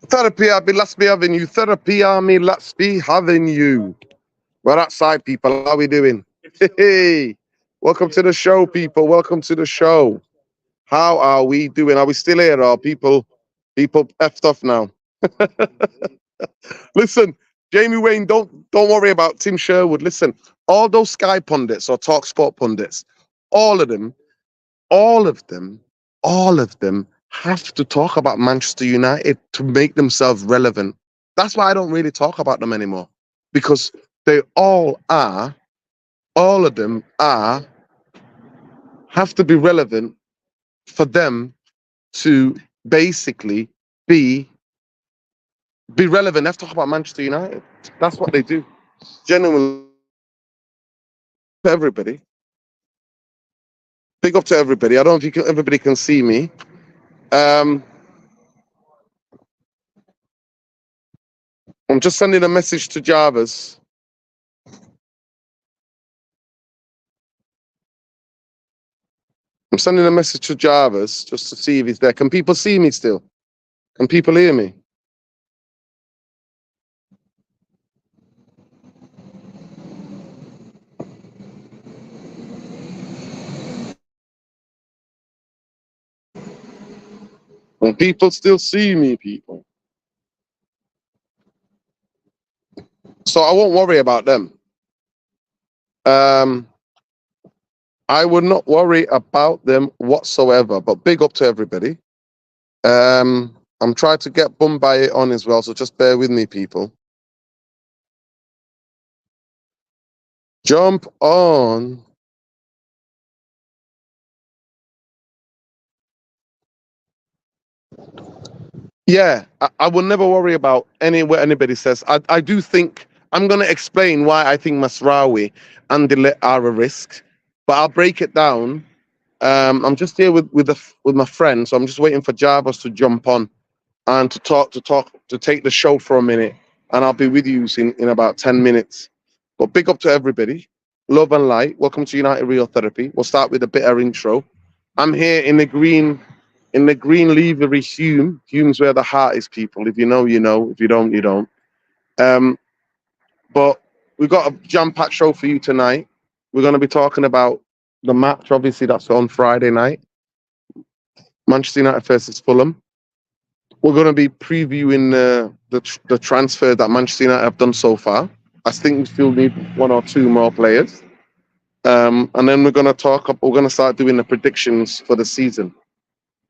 Therapy Army, let's be having you. Therapy Army, let's be having you. We're outside, people. How are we doing? Hey, welcome to the show, people. Welcome to the show. How are we doing? Are we still here? Or people effed off now? Listen, Jamie Wayne, don't worry about Tim Sherwood. Listen, all those Sky pundits or Talk Sport pundits, all of them, all of them, all of them have to talk about Manchester United to make themselves relevant. That's why I don't really talk about them anymore. Because they all of them have to be relevant for them to basically be relevant. They have to talk about Manchester United. That's what they do. Genuinely, everybody. Big up to everybody. I don't know if everybody can see me. I'm just sending a message to Jarvis. I'm sending a message to Jarvis just to see if he's there. Can people see me still? Can people hear me? Can people still see me, people? So I won't worry about them. I would not worry about them whatsoever, but big up to everybody. I'm trying to get Bombay on as well, so just bear with me, people. Jump on. Yeah, I will never worry about what anybody says. I do think I'm going to explain why I think Masraoui and Dele are a risk, but I'll break it down. I'm just here with my friend, so I'm just waiting for Jarvis to jump on and to take the show for a minute, and I'll be with you in about 10 minutes. But big up to everybody. Love and light. Welcome to United Real Therapy. We'll start with a bitter intro. I'm here in the green livery Hume. Hume's where the heart is, people. If you know, you know. If you don't, you don't. But we've got a jam-packed show for you tonight. We're going to be talking about the match. Obviously, that's on Friday night. Manchester United versus Fulham. We're going to be previewing the transfer that Manchester United have done so far. I think we still need one or two more players. And then we're going to start doing the predictions for the season.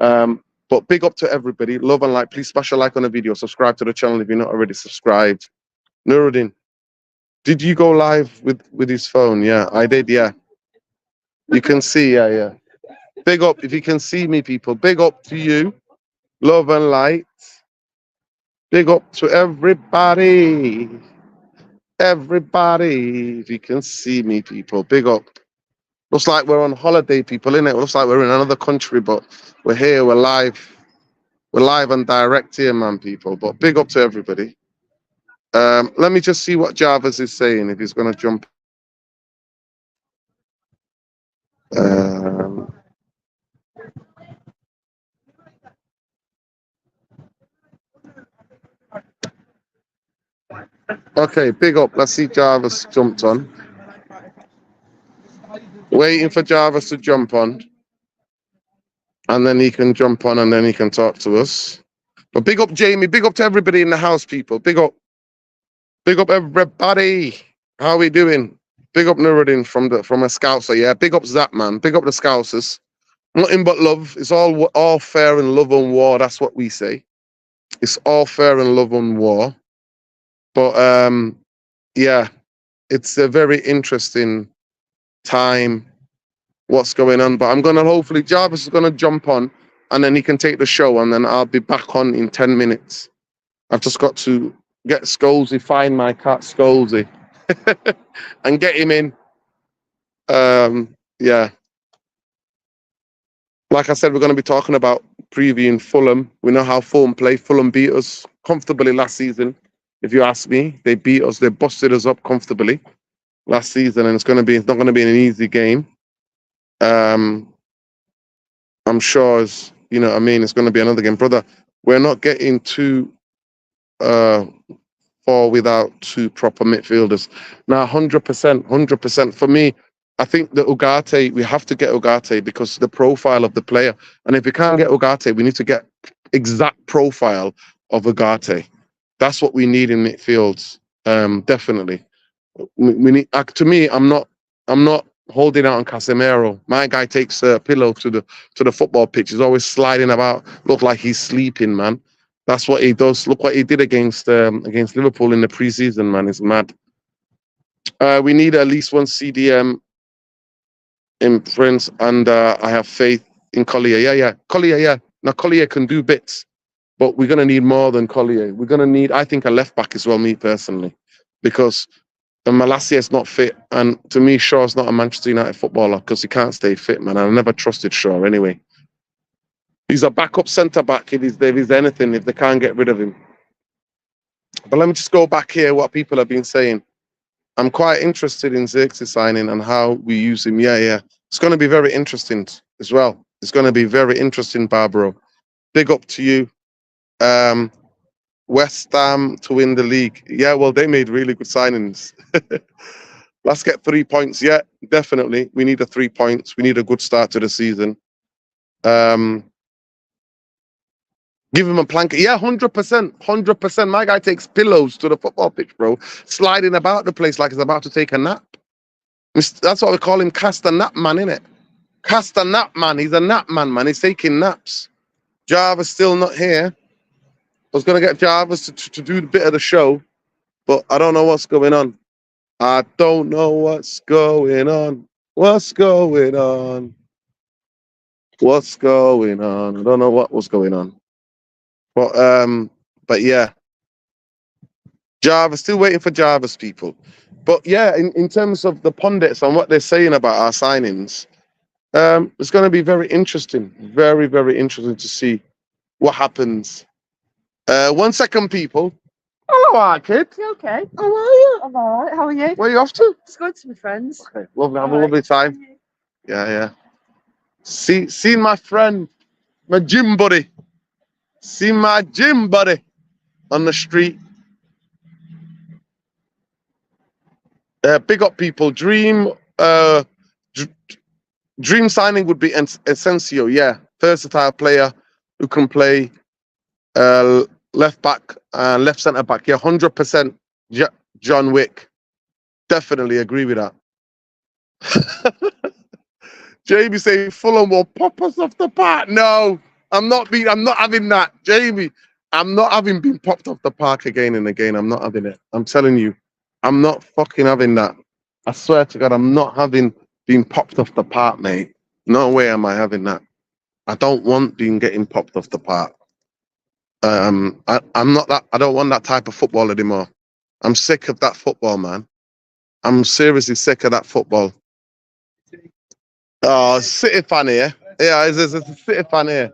But big up to everybody. Love and like. Please smash a like on the video. Subscribe to the channel if you're not already subscribed. Nuruddin, did you go live with his phone? Yeah, I did. Yeah. You can see. Yeah. Big up. If you can see me, people. Big up to you. Love and light. Big up to everybody. Everybody. If you can see me, people. Big up. Looks like we're on holiday, people, innit? Looks like we're in another country, but we're here. We're live. We're live and direct here, man, people. But big up to everybody. Let me just see what Jarvis is saying, if he's going to jump. Okay, big up. Let's see Jarvis jumped on. Waiting for Jarvis to jump on. And then he can jump on and then he can talk to us. But big up Jamie. Big up to everybody in the house, people. Big up. Big up everybody. How are we doing? Big up Nuruddin from a Scouser. Yeah, big up Zap, man. Big up the Scousers. Nothing but love. It's all fair in love and war. That's what we say. It's all fair in love and war. But yeah, it's a very interesting time. What's going on? But I'm gonna hopefully Jarvis is gonna jump on, and then he can take the show, and then I'll be back on in 10 minutes. I've just got to get Scholesy, find my cat Scholesy, and get him in. Yeah. Like I said, we're going to be talking about previewing Fulham. We know how Fulham play. Fulham beat us comfortably last season. If you ask me, they beat us. They busted us up comfortably last season, and it's not going to be an easy game. I'm sure, you know what I mean, it's going to be another game. Brother, we're not getting too fall without two proper midfielders. Now, 100%. For me, I think that Ugarte, we have to get Ugarte because the profile of the player. And if we can't get Ugarte, we need to get exact profile of Ugarte. That's what we need in midfields. Definitely. We need. To me, I'm not holding out on Casemiro. My guy takes a pillow to the football pitch. He's always sliding about, look like he's sleeping, man. That's what he does. Look what he did against Liverpool in the preseason, man. It's mad. We need at least one CDM in France, and I have faith in Collier. Yeah. Collier, yeah. Now, Collier can do bits, but we're going to need more than Collier. We're going to need, I think, a left-back as well, me personally, because Malacia is not fit, and to me, Shaw's not a Manchester United footballer because he can't stay fit, man. I never trusted Shaw anyway. He's a backup centre-back if he's anything, if they can't get rid of him. But let me just go back here, what people have been saying. I'm quite interested in Xerxes signing and how we use him. Yeah. It's going to be very interesting as well. It's going to be very interesting, Barbaro. Big up to you. West Ham to win the league. Yeah, well, they made really good signings. Let's get 3 points. Yeah, definitely. We need 3 points. We need a good start to the season. Give him a plank. Yeah, 100%. My guy takes pillows to the football pitch, bro. Sliding about the place like he's about to take a nap. That's what we call him, cast a nap man, innit? Cast a nap man. He's a nap man. He's taking naps. Jarvis still not here. I was going to get Jarvis to do a bit of the show, but I don't know what's going on. I don't know what's going on. What's going on? What's going on? I don't know what was going on. But yeah. Jarvis, still waiting for Jarvis, people. But yeah, in terms of the pundits and what they're saying about our signings, it's going to be very interesting. Very, very interesting to see what happens. 1 second, people. Hello, our kid. You okay? How are you? I'm all right. How are you? Where are you off to? Just going to my friends. Okay, lovely. Have a lovely time. Yeah. See my friend, my gym buddy. See my gym buddy on the street. Big up, people. Dream signing would be Essensio. Yeah, versatile player who can play left back and left centre back. Yeah, 100%. John Wick. Definitely agree with that. Jamie saying Fulham will pop us off the park. No, I'm not having that, Jamie. I'm not having been popped off the park again and again. I'm not having it. I'm telling you, I'm not fucking having that. I swear to God, I'm not having been popped off the park, mate. No way am I having that. I don't want getting popped off the park. I'm not that. I don't want that type of football anymore. I'm sick of that football, man. I'm seriously sick of that football. Oh, City fan here. Yeah, there's a City fan here.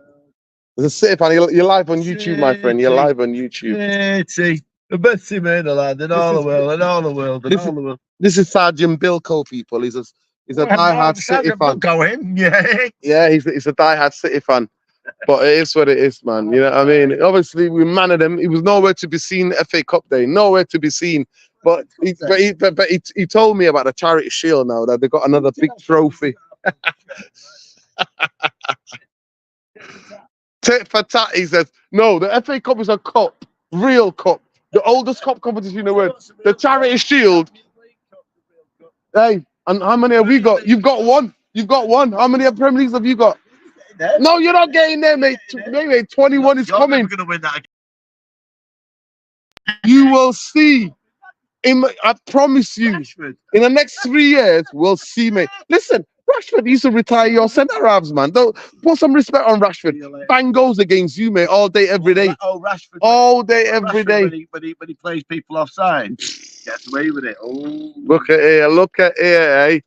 There's a City fan. You're live on YouTube, my friend. You're live on YouTube. City. The best team in the land, in all the world. This is Sergeant Bilko, people. He's a diehard City fan. Going, yeah. Yeah, he's a diehard City fan. But it is what it is, man. You know what I mean? Obviously, we managed him. He was nowhere to be seen FA Cup Day. Nowhere to be seen. But he told me about the Charity Shield now, that they got another big trophy. Tit for tat, he says. No, the FA Cup is a cup. Real cup. The oldest cup competition in the world. The Charity Shield. Hey, and how many have we got? You've got one. How many Premier Leagues have you got? No, you're not getting there, mate. 21 is coming. You're never gonna win that again. You will see. I promise you. Rashford. In the next 3 years, we'll see, mate. Listen, Rashford used to retire your centre halves, man. Don't put some respect on Rashford. Bang goes against you, mate, all day, every day. Oh, Rashford. All day, every day. When he plays people offside, gets away with it. Oh, Look at here, eh?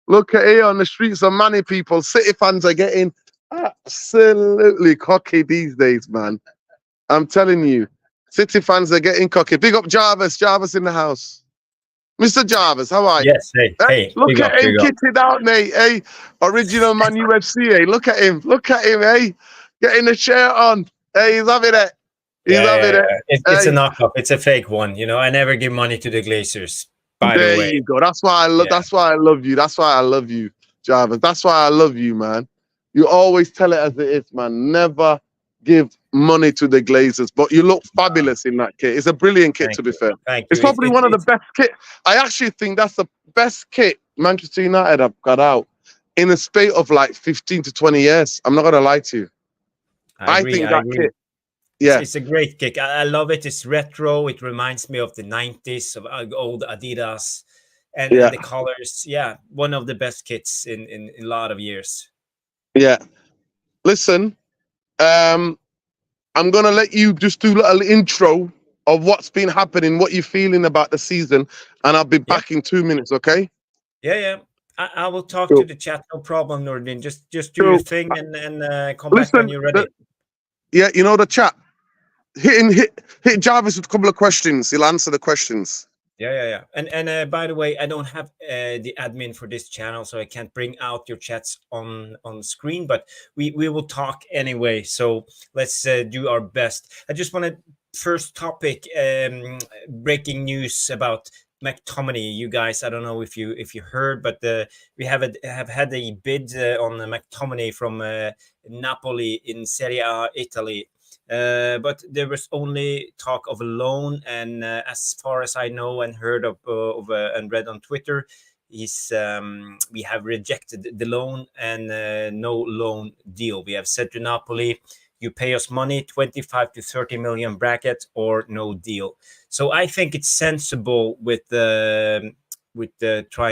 Look at here on the streets of Manny, people. City fans are getting absolutely cocky these days, man. I'm telling you. City fans are getting cocky. Big up Jarvis in the house. Mr. Jarvis, how are you? Yes, hey. Look at him kitted out, mate. Hey, original Man UFC. Hey, look at him, eh? Getting the shirt on. Hey, he's having it. He's having it. It's a Hey, knockoff. It's a fake one. You know, I never give money to the Glazers. By there the way, you go. That's why I love. Yeah. That's why I love you. That's why I love you, Jarvis. That's why I love you, man. You always tell it as it is, man. Never give money to the Glazers. But you look fabulous in that kit. It's a brilliant kit, Thank to be you. fair. Thank you. It's probably one of the best kit. I actually think that's the best kit Manchester United have got out in a spate of like 15 to 20 years. I'm not gonna lie to you. I agree. think I that agree. kit. Yeah, It's a great kick. I love it. It's retro. It reminds me of the 90s, of old Adidas and yeah, the colors. Yeah, one of the best kits in a lot of years. yeah. Listen, I'm gonna let you just do a little intro of what's been happening, what you're feeling about the season, and I'll be back in 2 minutes, okay? Yeah. I will talk Cool. to the chat. No problem, Nordin. Just do Cool. your thing and come back when Listen, you're ready. yeah, you know the chat. Hit Jarvis with a couple of questions. He'll answer the questions. Yeah. And by the way, I don't have the admin for this channel, so I can't bring out your chats on screen. But we will talk anyway. So let's do our best. I just want to first topic breaking news about McTominay. You guys, I don't know if you heard, but we have had a bid on McTominay from Napoli in Serie A, Italy. But there was only talk of a loan, and as far as I know and heard of and read on Twitter, we have rejected the loan and no loan deal. We have said to Napoli, you pay us money, 25 to 30 million bracket, or no deal. So I think it's sensible with trying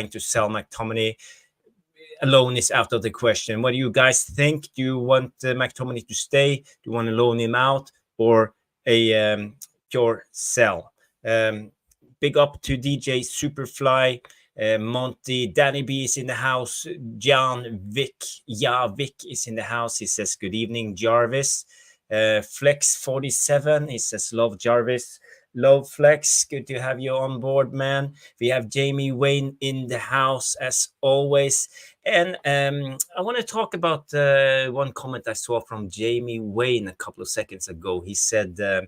to sell McTominay. A loan is out of the question. What do you guys think? Do you want McTominay to stay? Do you want to loan him out, or a pure sell? Big up to DJ Superfly, Monty, Danny B is in the house. Jan Vic, Vic is in the house. He says good evening, Jarvis. Flex47, he says love Jarvis. Love Flex, good to have you on board, man. We have Jamie Wayne in the house as always. And I want to talk about one comment I saw from Jamie Wayne a couple of seconds ago. He said that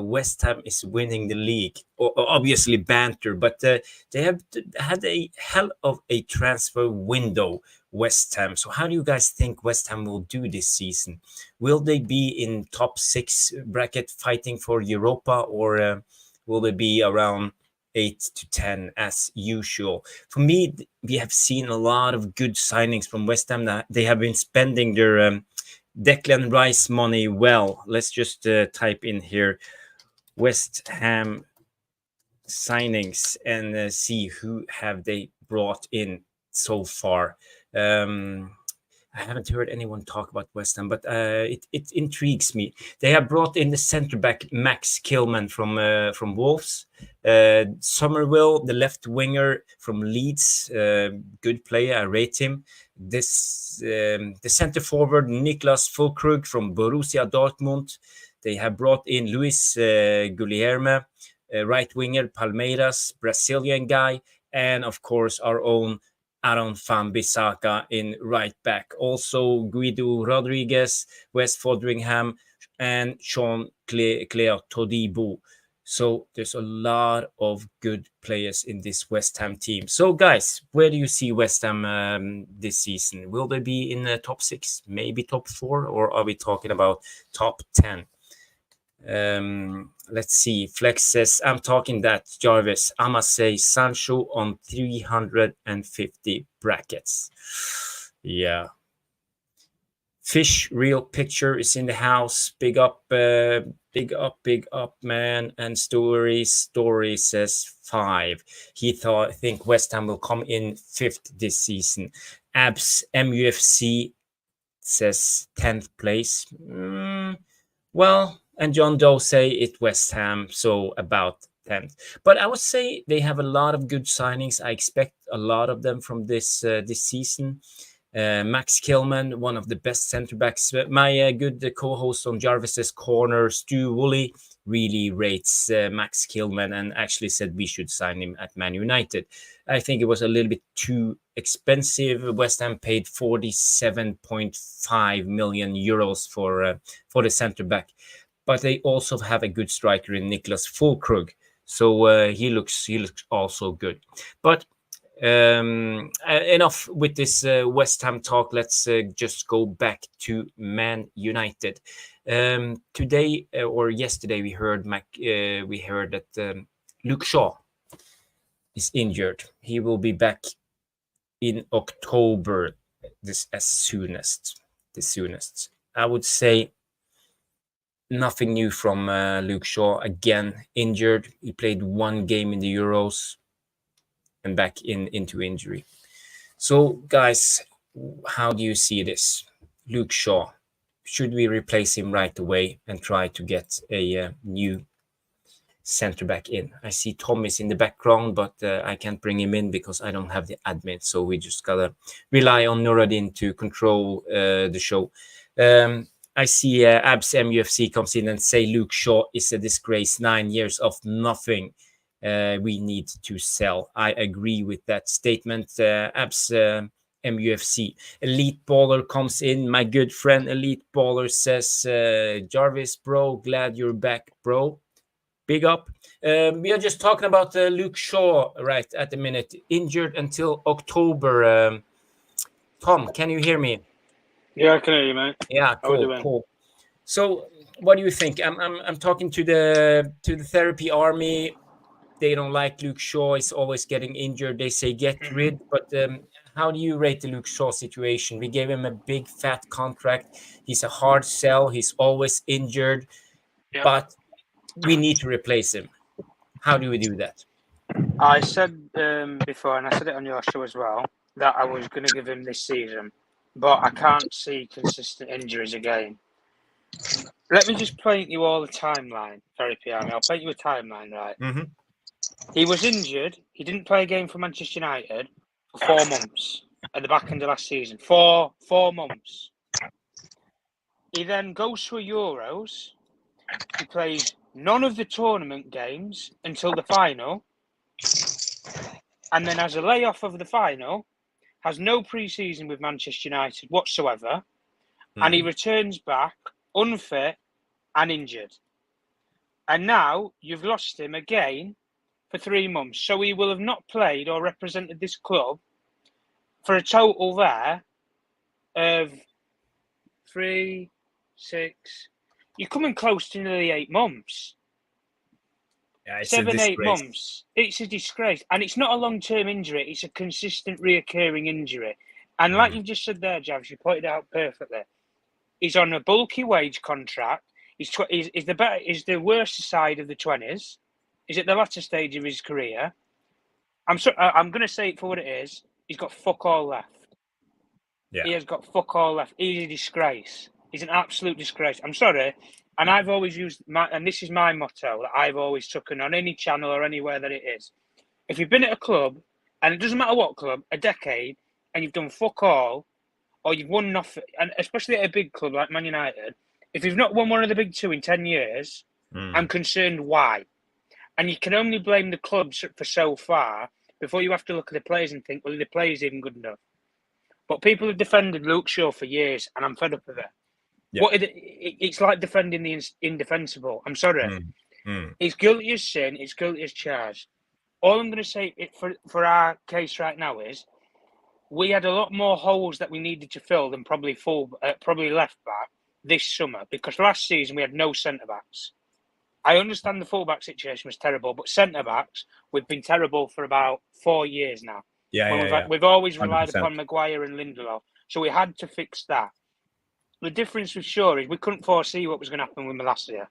West Ham is winning the league. Obviously banter, but they have had a hell of a transfer window, West Ham. So how do you guys think West Ham will do this season? Will they be in top 6 bracket fighting for Europa, or will they be around 8 to 10 as usual? For me, we have seen a lot of good signings from West Ham. They have been spending their Declan Rice money well. Let's just type in here West Ham signings and see who have they brought in so far. I haven't heard anyone talk about West Ham, but it intrigues me. They have brought in the centre back Max Kilman from Wolves, Somerville, the left winger from Leeds, good player, I rate him. The centre forward Niklas Füllkrug from Borussia Dortmund. They have brought in Luis Guilherme, right winger Palmeiras, Brazilian guy, and of course our own Aaron Wan-Bissaka in right back. Also Guido Rodriguez, West Fodringham, and Sean Cleo Todibo. So there's a lot of good players in this West Ham team. So guys, where do you see West Ham this season? Will they be in the top 6, maybe top 4, or are we talking about top 10? Let's see. Flex says, I'm talking that, Jarvis. I must say Sancho on 350 brackets. Yeah. Fish Real Picture is in the house. Big up, man. And Story says 5. He think West Ham will come in 5th this season. Abs MUFC says 10th place. Well, and John Doe say it West Ham, so about 10th. But I would say they have a lot of good signings. I expect a lot of them from this season. Max Kilman, one of the best centre backs. My good co-host on Jarvis's Corner, Stu Woolley, really rates Max Kilman and actually said we should sign him at Man United. I think it was a little bit too expensive. West Ham paid 47.5 million euros for the centre back, but they also have a good striker in Niklas Füllkrug, so he looks also good. But enough with this West Ham talk. Let's just go back to Man United. Today or yesterday, we heard that Luke Shaw is injured. He will be back in October. The soonest. I would say nothing new from Luke Shaw. Again, injured. He played one game in the Euros and back into injury. So, guys, how do you see this? Luke Shaw, should we replace him right away and try to get a new centre back in? I see Thomas in the background, but I can't bring him in because I don't have the admin. So we just gotta rely on Nuruddin to control the show. I see Abs MUFC comes in and say Luke Shaw is a disgrace. 9 years of nothing. We need to sell. I agree with that statement. Abs MUFC. Elite Baller comes in. My good friend Elite Baller says, Jarvis, bro, glad you're back, bro. Big up. We are just talking about Luke Shaw right at the minute. Injured until October. Tom, can you hear me? Yeah, I can hear you, mate. Yeah, cool. So, what do you think? I'm talking to the therapy army. They don't like Luke Shaw. He's always getting injured. They say get rid. But how do you rate the Luke Shaw situation? We gave him a big fat contract. He's a hard sell. He's always injured. Yep. But we need to replace him. How do we do that? I said before, and I said it on your show as well, that I was going to give him this season, but I can't see consistent injuries again. Let me just paint you all the timeline, Therapy Army. I'll paint you a timeline, right? Mm-hmm. He was injured. He didn't play a game for Manchester United for 4 months at the back end of last season. Four months. He then goes to a Euros. He plays none of the tournament games until the final, and then has a layoff of the final, has no pre-season with Manchester United whatsoever, and he returns back unfit and injured. And now you've lost him again for 3 months. So he will have not played or represented this club for a total there of 3, 6... You're coming close to nearly 8 months. Yeah, 7, 8 months. It's a disgrace. And it's not a long-term injury. It's a consistent, reoccurring injury. And like you've just said there, Javs, you pointed out perfectly. He's on a bulky wage contract. He's the worst side of the 20s. He's at the latter stage of his career. I'm going to say it for what it is. He's got fuck all left. Yeah. He has got fuck all left. He's a disgrace. He's an absolute disgrace. I'm sorry. And I've always used and this is my motto that I've always taken on any channel or anywhere that it is. If you've been at a club, and it doesn't matter what club, a decade, and you've done fuck all, or you've won nothing, and especially at a big club like Man United, if you've not won one of the big two in 10 years, I'm concerned why. And you can only blame the clubs for so far before you have to look at the players and think, well, are the players even good enough? But people have defended Luke Shaw for years, and I'm fed up of it. Yeah. It's like defending the indefensible. I'm sorry. It's guilty as sin. It's guilty as charged. All I'm going to say for our case right now is we had a lot more holes that we needed to fill than probably left back this summer, because last season we had no centre-backs. I understand the full-back situation was terrible, but centre-backs, we've been terrible for about 4 years now. We've always relied 100%. Upon Maguire and Lindelof, so we had to fix that. The difference with Shaw is we couldn't foresee what was going to happen with Malacia.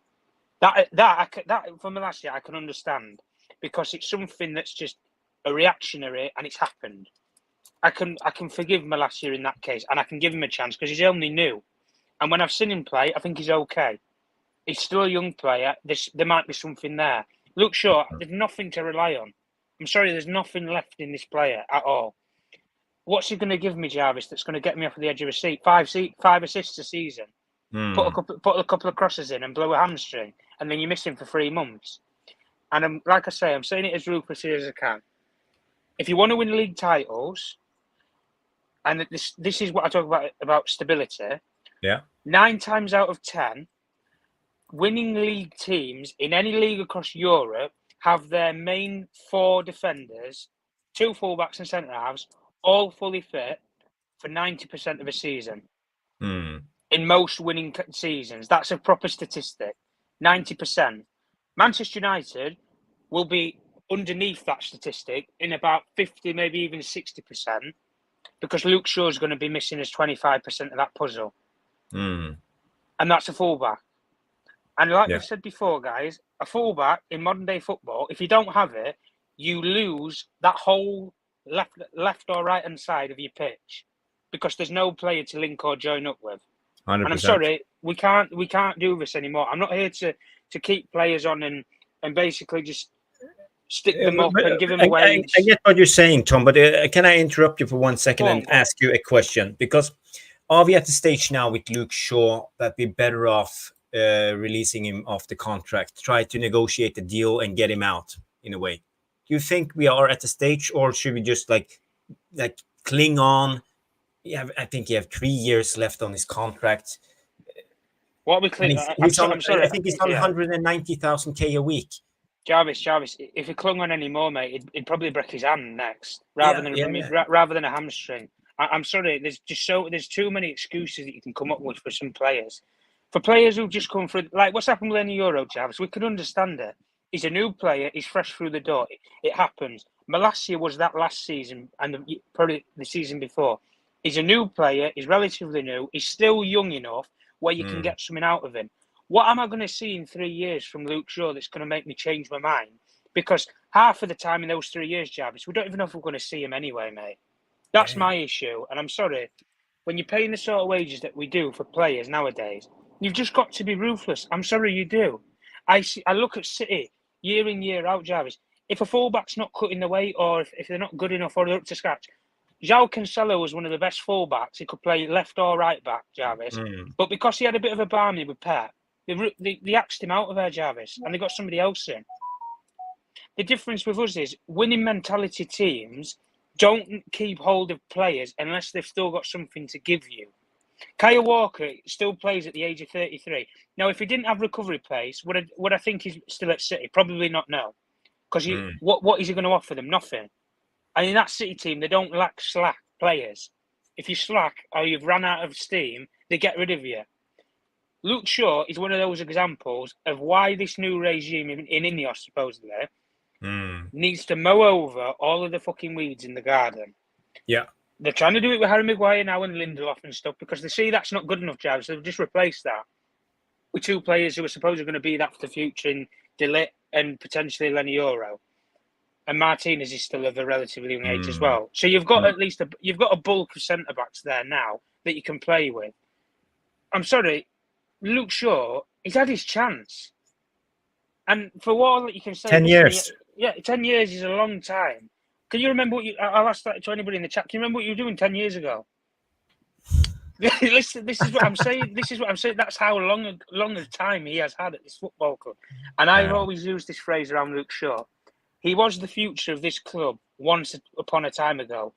That for Malacia I can understand, because it's something that's just a reactionary and it's happened. I can forgive Malacia in that case, and I can give him a chance because he's only new. And when I've seen him play, I think he's okay. He's still a young player. There might be something there. Luke Shaw, there's nothing to rely on. I'm sorry, there's nothing left in this player at all. What's he going to give me, Jarvis, that's going to get me off the edge of a seat? 5 assists a season. Put a couple of crosses in and blow a hamstring, and then you miss him for 3 months. And like I say, I'm saying it as ruthlessly as I can. If you want to win league titles, and this is what I talk about stability. Yeah. 9 times out of 10, winning league teams in any league across Europe have their main 4 defenders, 2 fullbacks and centre halves, all fully fit for 90% of a season. In most winning seasons, that's a proper statistic. 90%. Manchester United will be underneath that statistic in about 50, maybe even 60%, because Luke Shaw is going to be missing as 25% of that puzzle. And that's a fullback. And like we've said before, guys, a fullback in modern day football, if you don't have it, you lose that whole left or right hand side of your pitch because there's no player to link or join up with. 100%. And I'm sorry, we can't do this anymore. I'm not here to keep players on and basically just stick them up and give them away. I get what you're saying, Tom, but can I interrupt you for 1 second and ask you a question? Because are we at the stage now with Luke Shaw that we're better off releasing him off the contract, try to negotiate a deal and get him out in a way? Do you think we are at the stage, or should we just like cling on? I think he have 3 years left on his contract. What we cling? I'm sorry. I think he's on 190,000 K a week. Jarvis, if he clung on anymore, mate, he'd probably break his hand next, rather than a hamstring. I'm sorry. There's too many excuses that you can come up with for some players. For players who just come through, like what's happened with any Euro, Jarvis, we can understand it. He's a new player. He's fresh through the door. It happens. Malacia was that last season and probably the season before. He's a new player. He's relatively new. He's still young enough where you can get something out of him. What am I going to see in 3 years from Luke Shaw that's going to make me change my mind? Because half of the time in those 3 years, Jarvis, we don't even know if we're going to see him anyway, mate. That's my issue. And I'm sorry, when you're paying the sort of wages that we do for players nowadays, you've just got to be ruthless. I'm sorry, you do. I look at City year in, year out, Jarvis. If a fullback's not cutting the weight or if they're not good enough or they're up to scratch, João Cancelo was one of the best fullbacks. He could play left or right back, Jarvis. But because he had a bit of a barney with Pep, they axed him out of there, Jarvis, and they got somebody else in. The difference with us is winning mentality teams don't keep hold of players unless they've still got something to give you. Kyle Walker still plays at the age of 33. Now, if he didn't have recovery pace, would I think he's still at City? Probably not, no. Because what is he going to offer them? Nothing. And in that City team, they don't lack slack players. If you slack or you've run out of steam, they get rid of you. Luke Shaw is one of those examples of why this new regime in Ineos, supposedly, needs to mow over all of the fucking weeds in the garden. Yeah. They're trying to do it with Harry Maguire now and Lindelof and stuff because they see that's not good enough, Jarvis. So they've just replaced that with 2 players who are supposedly going to be that for the future in De Ligt and potentially Lenny Euro. And Martinez is still of a relatively young age as well. So you've got at least you've got a bulk of centre backs there now that you can play with. I'm sorry, Luke Shaw, he's had his chance. And for what you can say, 10 years. 10 years is a long time. Can you remember I'll ask that to anybody in the chat. Can you remember what you were doing 10 years ago? Listen, this is what I'm saying. That's how long a time he has had at this football club. And I've always used this phrase around Luke Shaw. He was the future of this club once upon a time ago.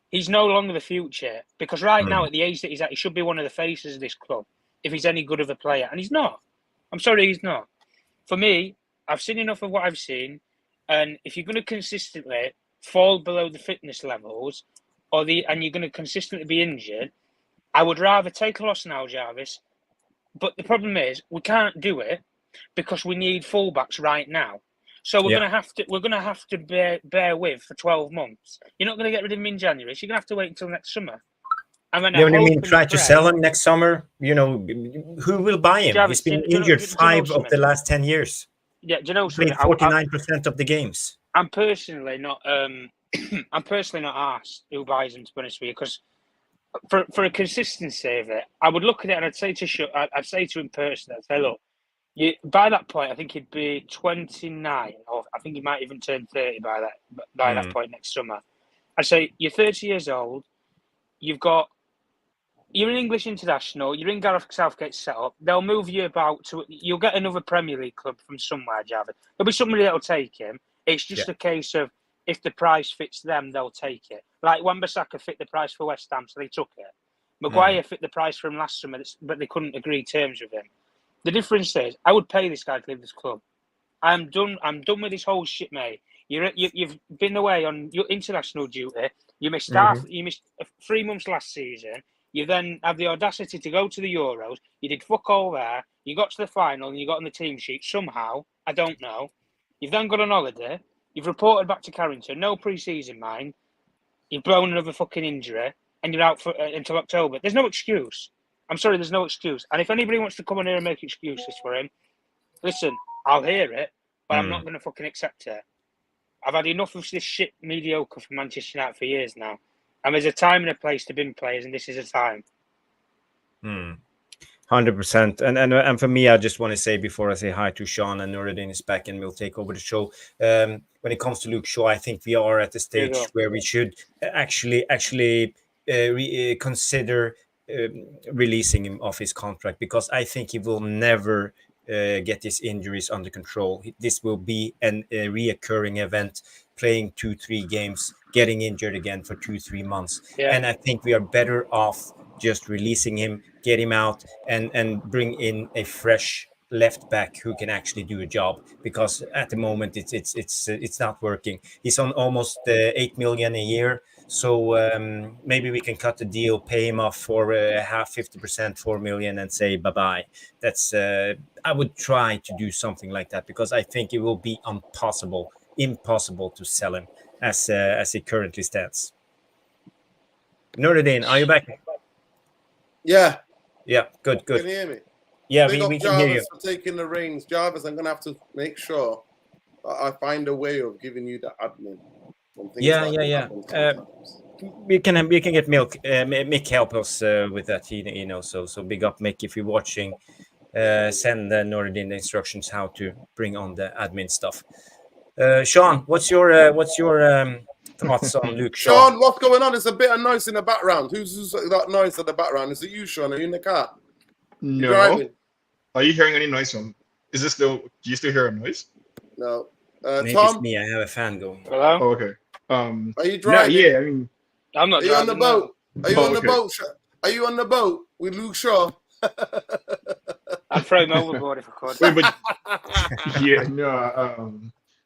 He's no longer the future because right now, at the age that he's at, he should be one of the faces of this club if he's any good of a player. And he's not. I'm sorry, he's not. For me, I've seen enough of what I've seen. And if you're going to consistently fall below the fitness levels and you're going to consistently be injured, I would rather take a loss now, Jarvis. But the problem is we can't do it because we need fullbacks right now. So we're gonna have to bear with for 12 months. You're not gonna get rid of him in January, so you're gonna have to wait until next summer. And then try to sell him next summer. You know, who will buy him? Jarvis, he's been injured 5 of the last 10 years. Yeah, do you know something? 49% of the games. I'm personally not. I'm personally not asked who buys him, to be honest with you, because for a consistency of it, I would look at it and I'd say to him personally, I'd say, look. By that point, I think he'd be 29, or I think he might even turn 30 by that point next summer. I'd say you're 30 years old. You're an English international. You're in Gareth Southgate's setup. They'll move you about you'll get another Premier League club from somewhere, Javid. There'll be somebody that'll take him. It's just a case of if the price fits them, they'll take it. Like Wan-Bissaka fit the price for West Ham, so they took it. Maguire fit the price for him last summer, but they couldn't agree terms with him. The difference is, I would pay this guy to leave this club. I'm done with this whole shit, mate. You've been away on your international duty. You missed You missed 3 months last season. You then have the audacity to go to the Euros. You did fuck all there. You got to the final and you got on the team sheet somehow. I don't know. You've then got on holiday. You've reported back to Carrington. No pre-season, mind. You've blown another fucking injury and you're out for until October. There's no excuse. I'm sorry, there's no excuse. And if anybody wants to come in here and make excuses for him, listen, I'll hear it, but I'm not going to fucking accept it. I've had enough of this shit mediocre from Manchester United for years now. And there's a time and a place to bin players, and this is a time. 100%. And for me, I just want to say before I say hi to Sean and Nuruddin is back and we'll take over the show. When it comes to Luke Shaw, I think we are at the stage where we should actually consider releasing him off his contract, because I think he will never get his injuries under control. This will be a reoccurring event, playing 2-3 games, getting injured again for 2-3 months. And I think we are better off just releasing him, get him out, and bring in a fresh left back who can actually do a job, because at the moment it's not working. He's on almost 8 million a year. So maybe we can cut the deal, pay him off for 50%, 4 million, and say bye-bye. That's I would try to do something like that, because I think it will be impossible to sell him as it currently stands. Nuruddin, are you back? Yeah. Yeah, good. Can you hear me? Yeah, Big we up can hear you. Jarvis for taking the reins. Jarvis, I'm going to have to make sure that I find a way of giving you the admin. Yeah. We can get Mick help us with that. So big up Mick if you're watching. Send Nuruddin the instructions how to bring on the admin stuff. Sean, what's your thoughts on Luke Shaw? Sean, what's going on? There's a bit of noise in the background. Who's that noise in the background? Is it you, Sean? Are you in the car? No. Driving? Are you hearing any noise from? Is this still? Do you still hear a noise? No. Maybe Tom? it's me. I have a fan going. Hello? Oh, okay. Are you driving? Yeah, I mean, I'm not Are you on the boat? Are you on the okay. boat? Are you on the boat with Luke Shaw? I'd throw him overboard if I could. wait, but yeah, no.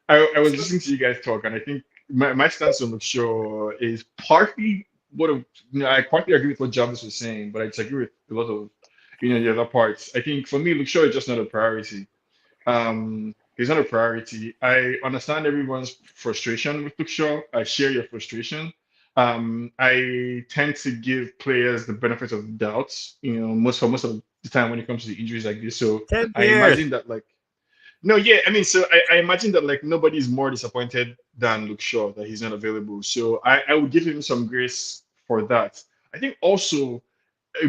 I was listening to you guys talk, and I think my stance on Luke Shaw is partly I partly agree with what Jarvis was saying, but I disagree with a lot of the other parts. I think for me, Luke Shaw is just not a priority. He's not a priority. I understand everyone's frustration with Luke Shaw. I share your frustration. I tend to give players the benefit of the doubt, most of the time when it comes to injuries like this. So I imagine that I imagine that nobody's more disappointed than Luke Shaw that he's not available. So I would give him some grace for that. I think also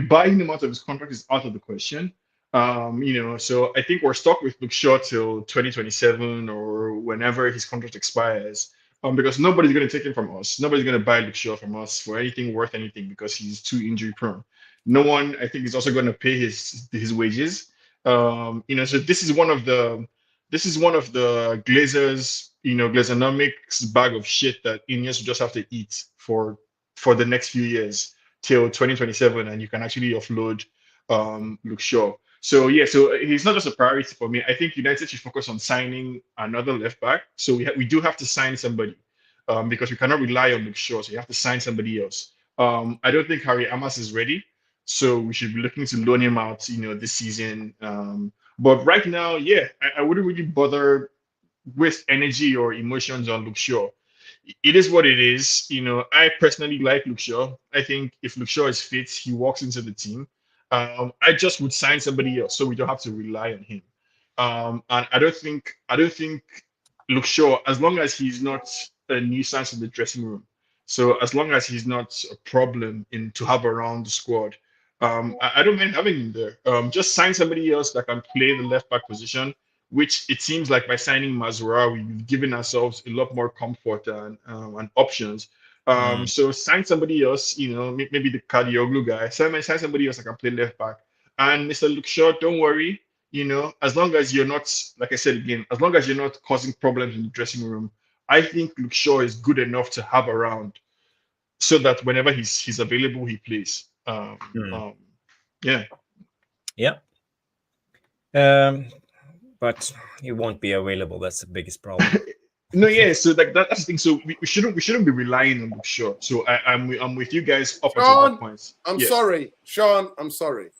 buying him out of his contract is out of the question. So I think we're stuck with Luke Shaw till 2027 or whenever his contract expires. Because nobody's going to take him from us. Nobody's going to buy Luke Shaw from us for anything worth anything because he's too injury prone. No one, I think, is also going to pay his wages. So this is one of the Glazers, Glazonomics bag of shit that Ineos will just have to eat for the next few years till 2027, and you can actually offload Luke Shaw. So he's not just a priority for me. I think United should focus on signing another left back. So we do have to sign somebody because we cannot rely on Luke Shaw. So you have to sign somebody else. I don't think Harry Amas is ready, so we should be looking to loan him out, this season. But right now, I wouldn't really bother waste energy or emotions on Luke Shaw. It is what it is. I personally like Luke Shaw. I think if Luke Shaw is fit, he walks into the team. I just would sign somebody else so we don't have to rely on him. And I don't think Luke Shaw, as long as he's not a nuisance in the dressing room, so as long as he's not a problem to have around the squad, I don't mind having him there. Just sign somebody else that can play the left back position, which it seems like by signing Mazura, we've given ourselves a lot more comfort and options. So sign somebody else, maybe the Kadioglu guy. Sign somebody else that can play left back. And Mr. Luke Shaw, don't worry, as long as you're not, like I said again, as long as you're not causing problems in the dressing room, I think Luke Shaw is good enough to have around, so that whenever he's available, he plays. Yeah. Yeah. But he won't be available. That's the biggest problem. No, yeah. So like that's the thing. So we shouldn't be relying on Luke Shaw. So I'm with you guys up until that point. I'm Yeah. sorry, Sean. I'm sorry.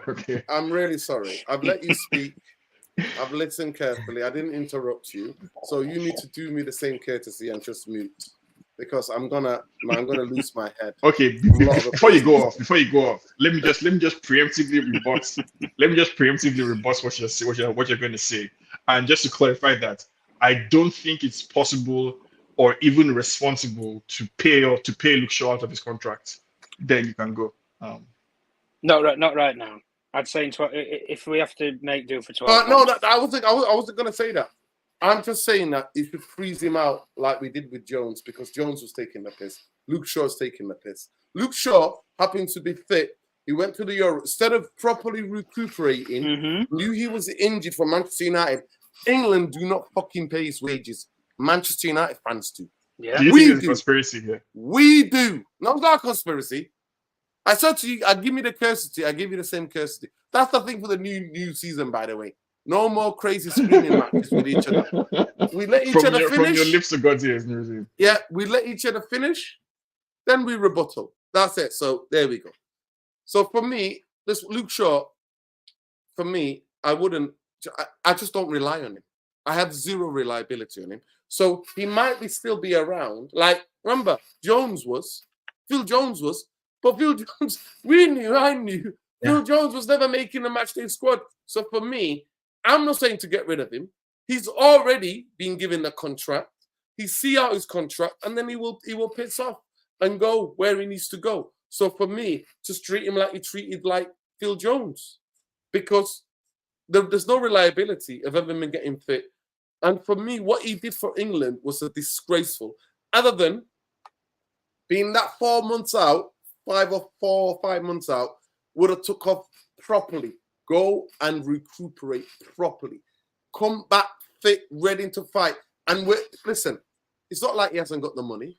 Okay. I'm really sorry. I've let you speak. I've listened carefully. I didn't interrupt you. So you need to do me the same courtesy and just mute, because I'm gonna lose my head. Okay. Before you go off, let me just preemptively rebut. Let me just preemptively rebut what you're going to say. And just to clarify that, I don't think it's possible or even responsible to pay Luke Shaw out of his contract. Then you can go. Not right now. I'd say if we have to make do for 12 No, months. I wasn't going to say that. I'm just saying that you should freeze him out like we did with Jones, because Jones was taking the piss. Luke Shaw's taking the piss. Luke Shaw happened to be fit. He went to the Euro. Instead of properly recuperating, knew he was injured for Manchester United. England do not fucking pay his wages. Manchester United fans do. Yeah. Do you think there's a conspiracy here? We do. No, it's not a conspiracy. I said to you, I give me the courtesy. I give you the same courtesy. That's the thing for the new season, by the way. No more crazy screaming matches with each other. We let each other finish. From your lips to God's ears, Nuruddin. Yeah, we let each other finish. Then we rebuttal. That's it. So there we go. So for me, this Luke Shaw, for me, I just don't rely on him. I have zero reliability on him. So he might still be around. Like, remember, Phil Jones was, but Phil Jones, I knew, Phil Jones was never making a matchday squad. So for me, I'm not saying to get rid of him. He's already been given a contract. He see out his contract, and then he will piss off and go where he needs to go. So for me, just treat him like he treated like Phil Jones, because there's no reliability of ever been getting fit. And for me, what he did for England was a disgraceful. Other than being that 4 months out, 4 or 5 months out, would have took off properly. Go and recuperate properly. Come back fit, ready to fight. And listen, it's not like he hasn't got the money,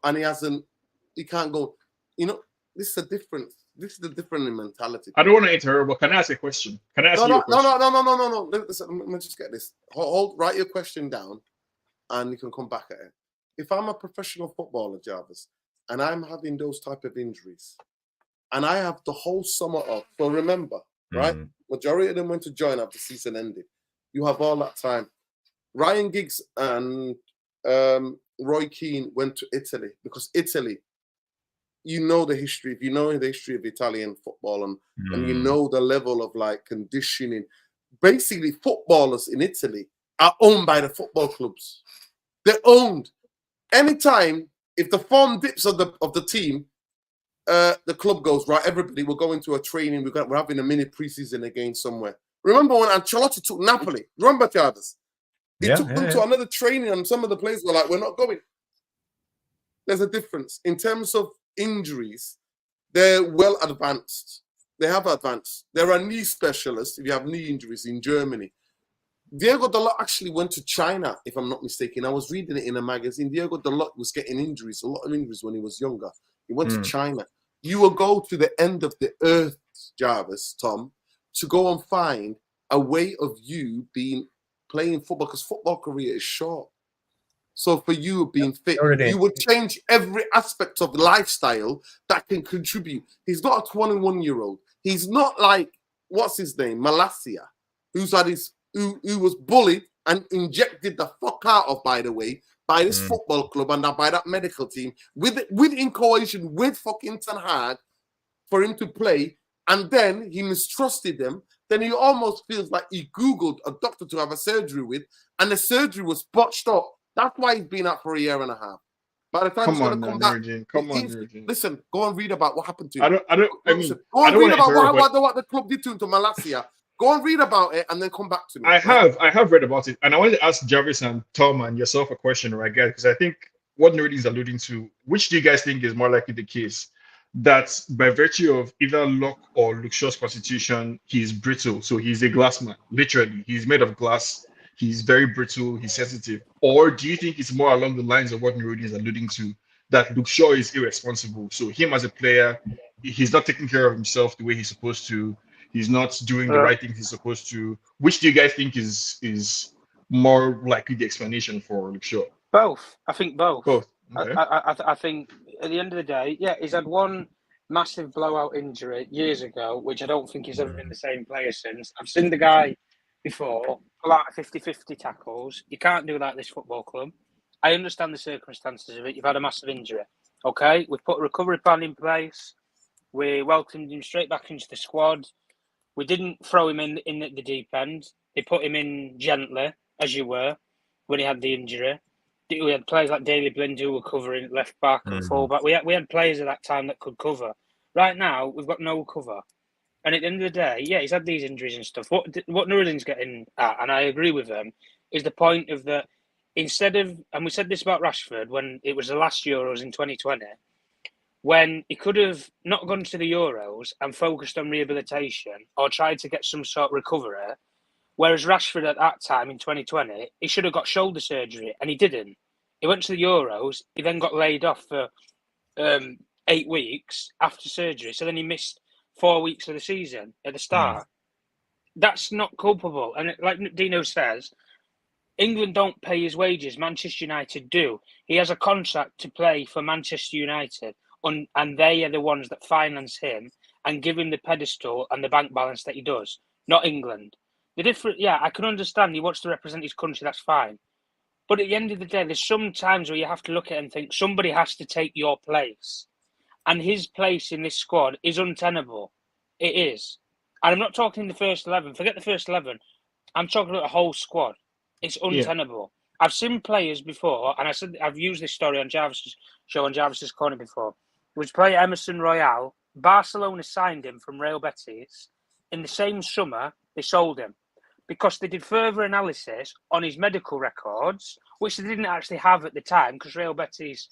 and he can't go. You know, this is a different mentality. I don't want to interrupt, but can I ask a question? Can I ask you a question? No. Listen, let me just get this. Write your question down, and you can come back at it. If I'm a professional footballer, Jarvis, and I'm having those type of injuries, and I have the whole summer off, so remember, right? Majority of them went to join after the season ended. You have all that time. Ryan Giggs and Roy Keane went to Italy, because Italy, you know the history. If you know the history of Italian football and you know the level of like conditioning, basically footballers in Italy are owned by the football clubs. They're owned. Anytime, if the form dips of the team, the club goes, right, everybody, we're going to a training. We're having a mini preseason again somewhere. Remember when Ancelotti took Napoli? Remember, Jarvis? He took them to another training, and some of the players were like, we're not going. There's a difference. In terms of injuries, they're well advanced. They have advanced. There are knee specialists if you have knee injuries in Germany. Diego Dalot actually went to China, if I'm not mistaken. I was reading it in a magazine. Diego Dalot was getting injuries, a lot of injuries when he was younger. He went to China. You will go to the end of the earth, Jarvis, Tom, to go and find a way of you playing football, because football career is short. So for you being fit, you would change every aspect of lifestyle that can contribute. He's not a 21-year-old. He's not like, what's his name, Malacia, who was bullied and injected the fuck out of, by the way, by this football club and by that medical team, with in coalition with fucking Ten Hag for him to play, and then he mistrusted them. Then he almost feels like he Googled a doctor to have a surgery with, and the surgery was botched up. That's why he's been out for a year and a half. By the time he's going to come back, listen, go and read about what happened to him. Go and read about what the club did to him, to Malacia. Go and read about it and then come back to me. I have read about it, and I wanted to ask Jarvis and Tom and yourself a question, right, guys? Because I think what Nuruddin is alluding to, which do you guys think is more likely the case? That by virtue of either luck or Luke Shaw's constitution, he's brittle, so he's a glass man. Literally, he's made of glass. he's very brittle, he's sensitive? Or do you think it's more along the lines of what Nurudin is alluding to, that Luke Shaw is irresponsible? So him as a player, he's not taking care of himself the way he's supposed to. He's not doing the right things he's supposed to. Which do you guys think is more likely the explanation for Luke Shaw? Both. I think both. Both. Okay. I think at the end of the day, yeah, he's had one massive blowout injury years ago, which I don't think he's ever been the same player since. I've seen the guy before pull out 50-50 tackles. You can't do that at this football club. I understand the circumstances of it. You've had a massive injury. Okay, we've put a recovery plan in place. We welcomed him straight back into the squad. We didn't throw him in at the deep end. They put him in gently, as you were, when he had the injury. We had players like Daley Blind who were covering left back and full back. We had players at that time that could cover. Right now, we've got no cover. And at the end of the day, yeah, he's had these injuries and stuff. What Nuruddin's getting at, and I agree with him, is the point of that instead of, and we said this about Rashford when it was the last Euros in 2020, when he could have not gone to the Euros and focused on rehabilitation or tried to get some sort of recovery, whereas Rashford at that time in 2020, he should have got shoulder surgery and he didn't. He went to the Euros, he then got laid off for 8 weeks after surgery. So then he missed 4 weeks of the season at the start. That's not culpable. And like Dino says, England don't pay his wages. Manchester United do. He has a contract to play for Manchester United, and they are the ones that finance him and give him the pedestal and the bank balance that he does, not England. The different, yeah, I can understand he wants to represent his country. That's fine. But at the end of the day, there's some times where you have to look at it and think somebody has to take your place. And his place in this squad is untenable. It is. And I'm not talking the first 11. Forget the first 11. I'm talking about the whole squad. It's untenable. Yeah. I've seen players before, and I said I've used this story on Jarvis's show on Jarvis's Corner before. It was player Emerson Royale. Barcelona signed him from Real Betis. In the same summer, they sold him because they did further analysis on his medical records, which they didn't actually have at the time because Real Betis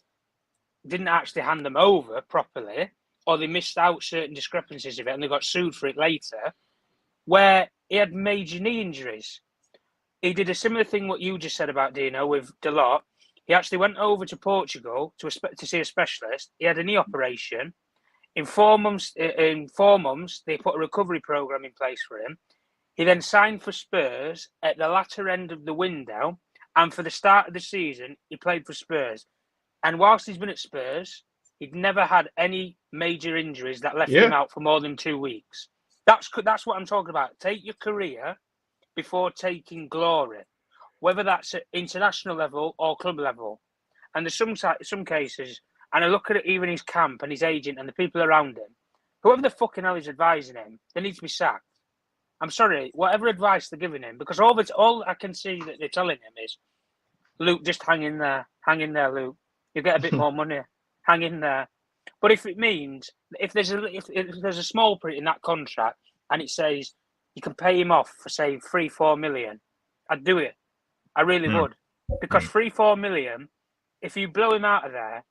didn't actually hand them over properly, or they missed out certain discrepancies of it and they got sued for it later, where he had major knee injuries. He did a similar thing what you just said about Dino with Dalot. He actually went over to Portugal to see a specialist. He had a knee operation. In 4 months, they put a recovery program in place for him. He then signed for Spurs at the latter end of the window, and for the start of the season, he played for Spurs. And whilst he's been at Spurs, he'd never had any major injuries that left him out for more than 2 weeks. That's what I'm talking about. Take your career before taking glory, whether that's at international level or club level. And there's some cases, and I look at it, even his camp and his agent and the people around him, whoever the fucking hell is advising him, they need to be sacked. I'm sorry, whatever advice they're giving him, because all I can see that they're telling him is, Luke, just hang in there, Luke. You get a bit more money, hang in there. But if it means if there's a small print in that contract and it says you can pay him off for say 3-4 million, I'd do it. I really would, because 3-4 million, if you blow him out of there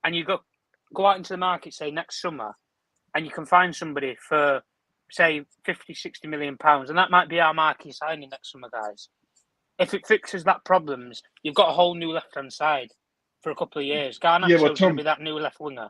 and you go out into the market say next summer, and you can find somebody for say 50-60 million pounds, and that might be our marquee signing next summer, guys. If it fixes that problems, you've got a whole new left-hand side for a couple of years. Garnacho's going to be that new left winger.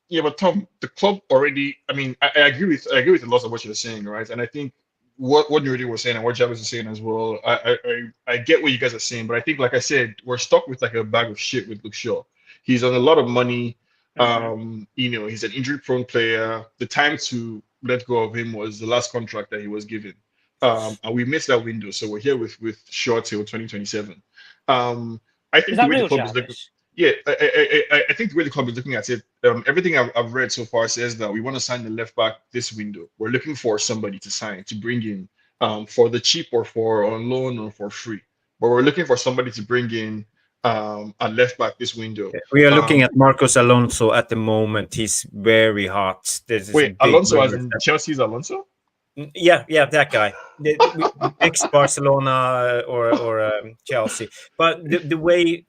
Yeah, but Tom, the club already. I mean, I agree with a lot of what you're saying, right? And I think what Nurudi was saying and what Jarvis is saying as well. I get what you guys are saying, but I think, like I said, we're stuck with like a bag of shit with Luke Shaw. He's on a lot of money. He's an injury-prone player. The time to let go of him was the last contract that he was given. And we missed that window, so we're here with Shaw till 2027. I think the way the club is looking, I think the way the club is looking at it, everything I've read so far says that we want to sign the left back this window. We're looking for somebody to sign, to bring in for the cheap or for on loan or for free. But we're looking for somebody to bring in a left back this window. We are looking at Marcos Alonso at the moment. He's very hot. Wait, Alonso as in Chelsea's Alonso? Yeah, that guy. Ex Barcelona or Chelsea. But the way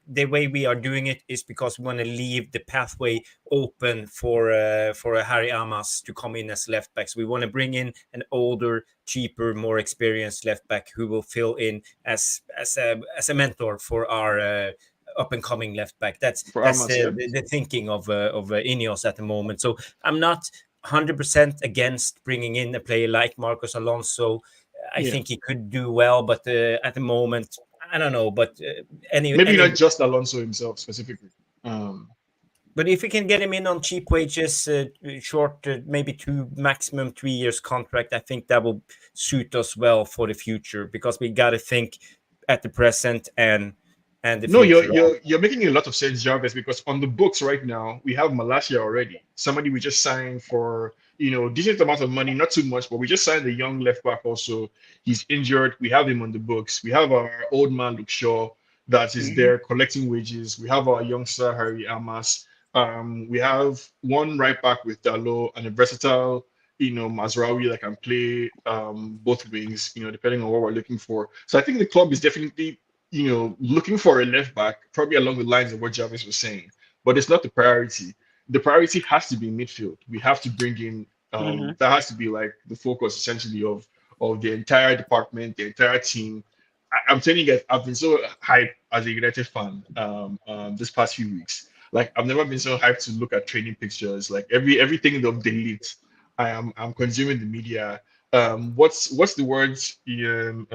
we are doing it is because we want to leave the pathway open for a Harry Amas to come in as left back. So we want to bring in an older, cheaper, more experienced left back who will fill in as a mentor for our up and coming left back. That's Amas, the thinking of Ineos at the moment. So I'm not 100% against bringing in a player like Marcos Alonso. I think he could do well, but at the moment, I don't know. But maybe not just Alonso himself specifically. But if we can get him in on cheap wages, short, maybe maximum 3 years contract, I think that will suit us well for the future because we got to think at the present and the No, future. you're making a lot of sense, Jarvis, because on the books right now we have Malasia already, somebody we just signed for decent amount of money, not too much, but we just signed a young left back also. He's injured. We have him on the books. We have our old man Luke Shaw that is there collecting wages. We have our youngster Harry Amas. We have one right back with Dalot and a versatile, Mazraoui that can play both wings, depending on what we're looking for. So I think the club is definitely looking for a left back, probably along the lines of what Jarvis was saying, but it's not the priority. The priority has to be midfield. We have to bring in that has to be like the focus essentially of the entire department, the entire team. I'm telling you guys, I've been so hyped as a United fan this past few weeks. Like I've never been so hyped to look at training pictures. Like everything of the elite, I'm consuming the media. What's the words you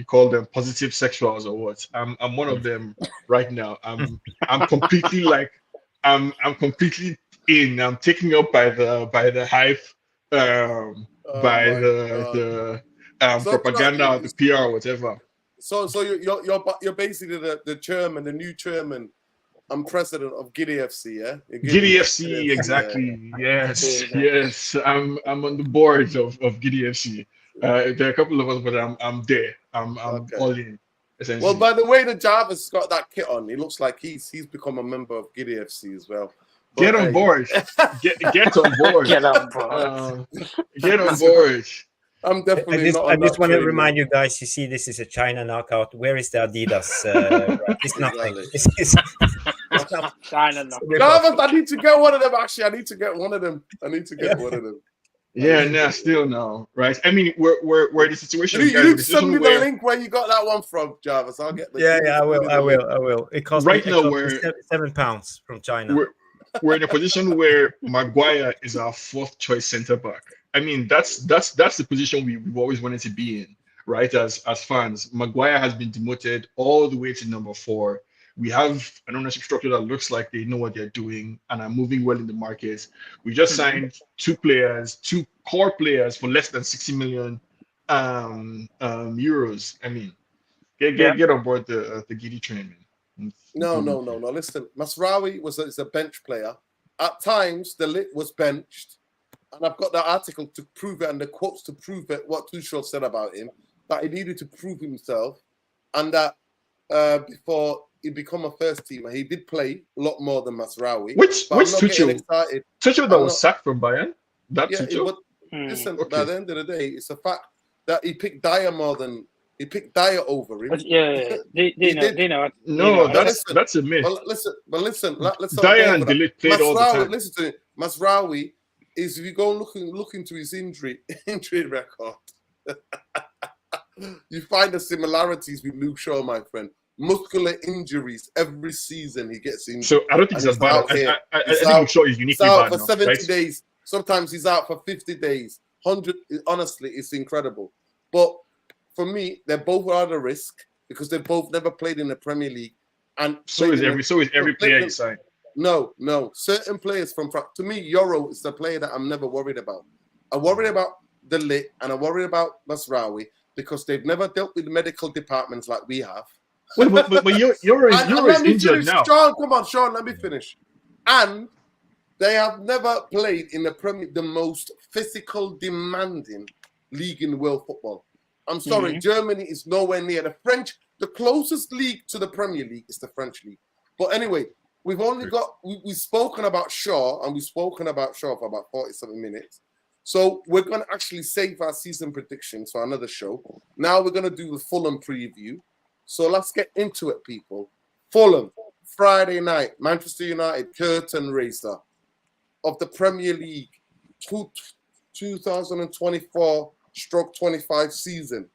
call them, positive sexuals or what? I'm one of them right now. I'm completely like I'm completely in. I'm taken up by the hype, by the propaganda or the PR or whatever. So you're basically the chairman, the new chairman and president of Giddy FC, yeah? Giddy FC, exactly. Yeah. Yes. I'm on the board of Giddy FC. There are a couple of us, but I'm there. I'm Okay. all in. Essentially. Well, by the way, the Jarvis got that kit on, it looks like he's become a member of Giddy FC as well. But, get on board. Get on board. Get on board. Get on board. I'm definitely I just want to remind you guys, you see, this is a China knockout. Where is the Adidas? It's nothing. It's nothing. China knockout. Jarvis, I need to get one of them, actually. I need to get one of them. Yeah, still no, right? I mean, we're in the situation. You send me the link where you got that one from, Jarvis. I'll get the I will. It costs right me, now we're £7 from China. We're in a position where Maguire is our fourth choice centre back. I mean, that's the position we've always wanted to be in, right? As fans, Maguire has been demoted all the way to number 4. We have an ownership structure that looks like they know what they're doing and are moving well in the market. We just signed 2 core players for less than 60 million euros. I mean, get on board the Giddy train, man. No. Listen, Mazraoui is a bench player. At times, the Lit was benched, and I've got the article to prove it and the quotes to prove it. What Tuchel said about him, that he needed to prove himself, and that before he become a first teamer, he did play a lot more than Mazraoui. Which Tuchel? Tuchel that was sacked from Bayern. That Tuchel. Listen, by the end of the day, it's a fact that he picked Dyer over him. Dino. No, that's a myth. But listen. Let's Dyer and Delete played all the time. Listen to it. Mazraoui is, if you go look into his injury record, you find the similarities with Luke Shaw, my friend. Muscular injuries every season he gets injured. So I don't think it's as bad. I think Luke Shaw is uniquely bad for now, 70 days. Sometimes he's out for 50 days. 100. Honestly, it's incredible. But for me, they're both at a risk because they both never played in the Premier League. And so is every player you sign. No. Certain players to me, Euro is the player that I'm never worried about. I worry about the Lit and I worry about Mazraoui because they've never dealt with medical departments like we have. Wait, but Euro is injured now. Sean, let me finish. And they have never played in the Premier, the most physical, demanding league in world football. I'm sorry, Germany is nowhere near the French. The closest league to the Premier League is the French league. But anyway, we've spoken about Shaw, and we've spoken about Shaw for about 47 minutes. So we're going to actually save our season predictions for another show. Now we're going to do the Fulham preview. So let's get into it, people. Fulham, Friday night, Manchester United, curtain raiser of the Premier League 2024/25 season.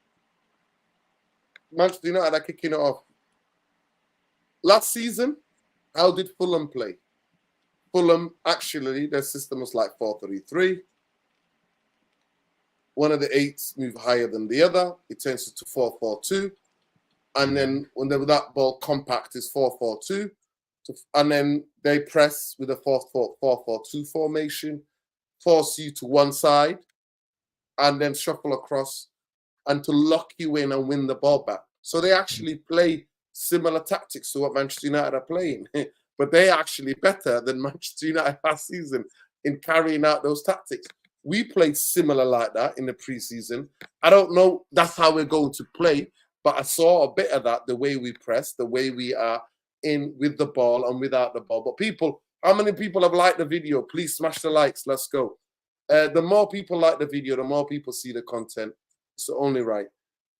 Manchester United are kicking it off. Last season, how did Fulham play? Fulham, actually, their system was like 4-3-3. One of the eights move higher than the other. It turns into 4-4-2. And then when that ball compact is 4-4-2. And then they press with a 4-4-2 formation, force you to one side, and then shuffle across and to lock you in and win the ball back. So they actually play similar tactics to what Manchester United are playing. But they're actually better than Manchester United last season in carrying out those tactics. We played similar like that in the preseason. I don't know that's how we're going to play, but I saw a bit of that, the way we press, the way we are in with the ball and without the ball. But people, how many people have liked the video? Please smash the likes. Let's go. The more people like the video, the more people see the content. It's only right.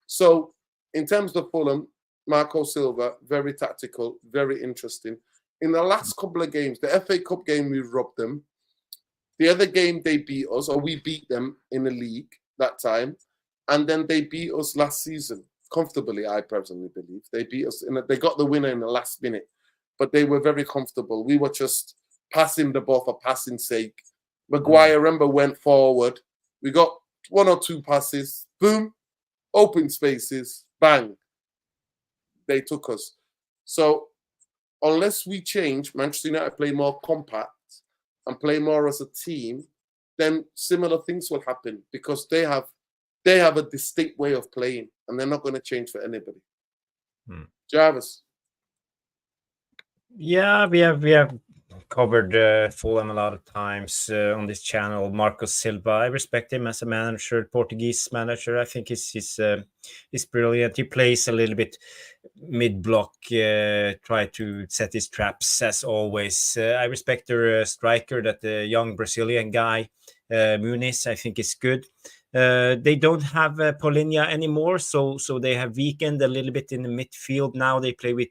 So in terms of Fulham, Marco Silva, very tactical, very interesting. In the last couple of games, the FA Cup game, we robbed them. The other game, they beat us, or we beat them in the league that time. And then they beat us last season, comfortably, I personally believe. They beat us, they got the winner in the last minute. But they were very comfortable. We were just passing the ball for passing sake. Maguire, remember, went forward. We got one or two passes. Boom. Open spaces. Bang. They took us. So unless we change, Manchester United play more compact and play more as a team, then similar things will happen because they have a distinct way of playing and they're not going to change for anybody. Jarvis. Yeah, we have covered Fulham a lot of times on this channel. Marco Silva, I respect him as a manager, Portuguese manager. I think he's brilliant. He plays a little bit mid-block, try to set his traps as always. I respect their striker, that the young Brazilian guy, Muniz, I think is good. They don't have Paulinho anymore, so they have weakened a little bit in the midfield. Now they play with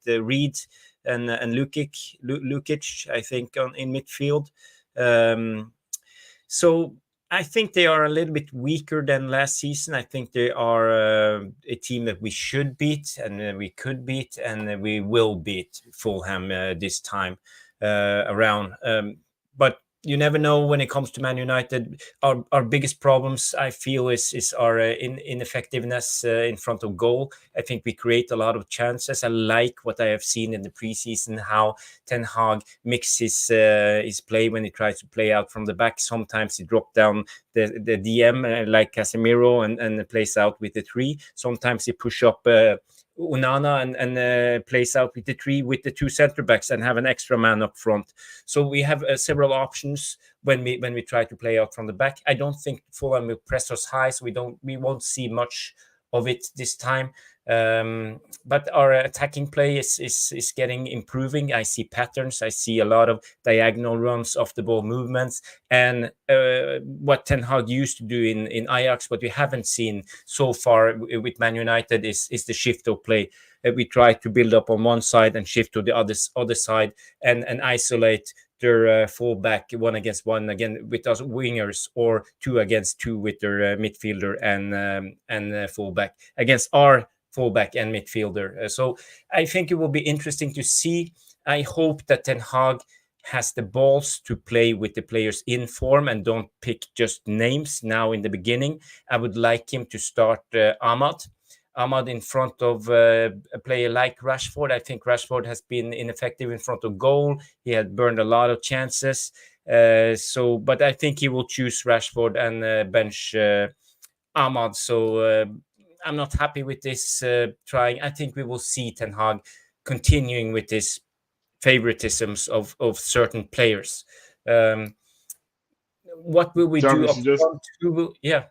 Reed and Lukic, I think, in midfield. So I think they are a little bit weaker than last season. I think they are a team that we should beat, and we could beat, and we will beat Fulham this time around. But you never know when it comes to Man United. Our biggest problems, I feel, is our ineffectiveness in front of goal. I think we create a lot of chances. I like what I have seen in the preseason, how Ten Hag mixes his play when he tries to play out from the back. Sometimes he drops down the DM like Casemiro and plays out with the three. Sometimes he push up Onana and plays out with the three with the two center backs and have an extra man up front. So we have several options when we try to play out from the back. I don't think Fulham will press us high, so we won't see much of it this time. But our attacking play is improving. I see patterns. I see a lot of diagonal runs, off the ball movements, and what Ten Hag used to do in Ajax. What we haven't seen so far with Man United is the shift of play. We try to build up on one side and shift to the other side and isolate their fullback 1-against-1 again with us wingers, or 2-against-2 with their midfielder and fullback against our fullback and midfielder. So I think it will be interesting to see. I hope that Ten Hag has the balls to play with the players in form and don't pick just names now in the beginning. I would like him to start Ahmad in front of a player like Rashford. I think Rashford has been ineffective in front of goal. He had burned a lot of chances. But I think he will choose Rashford and bench Ahmad. So I'm not happy with this trying. I think we will see Ten Hag continuing with this favoritisms of certain players. What will we do? Yeah.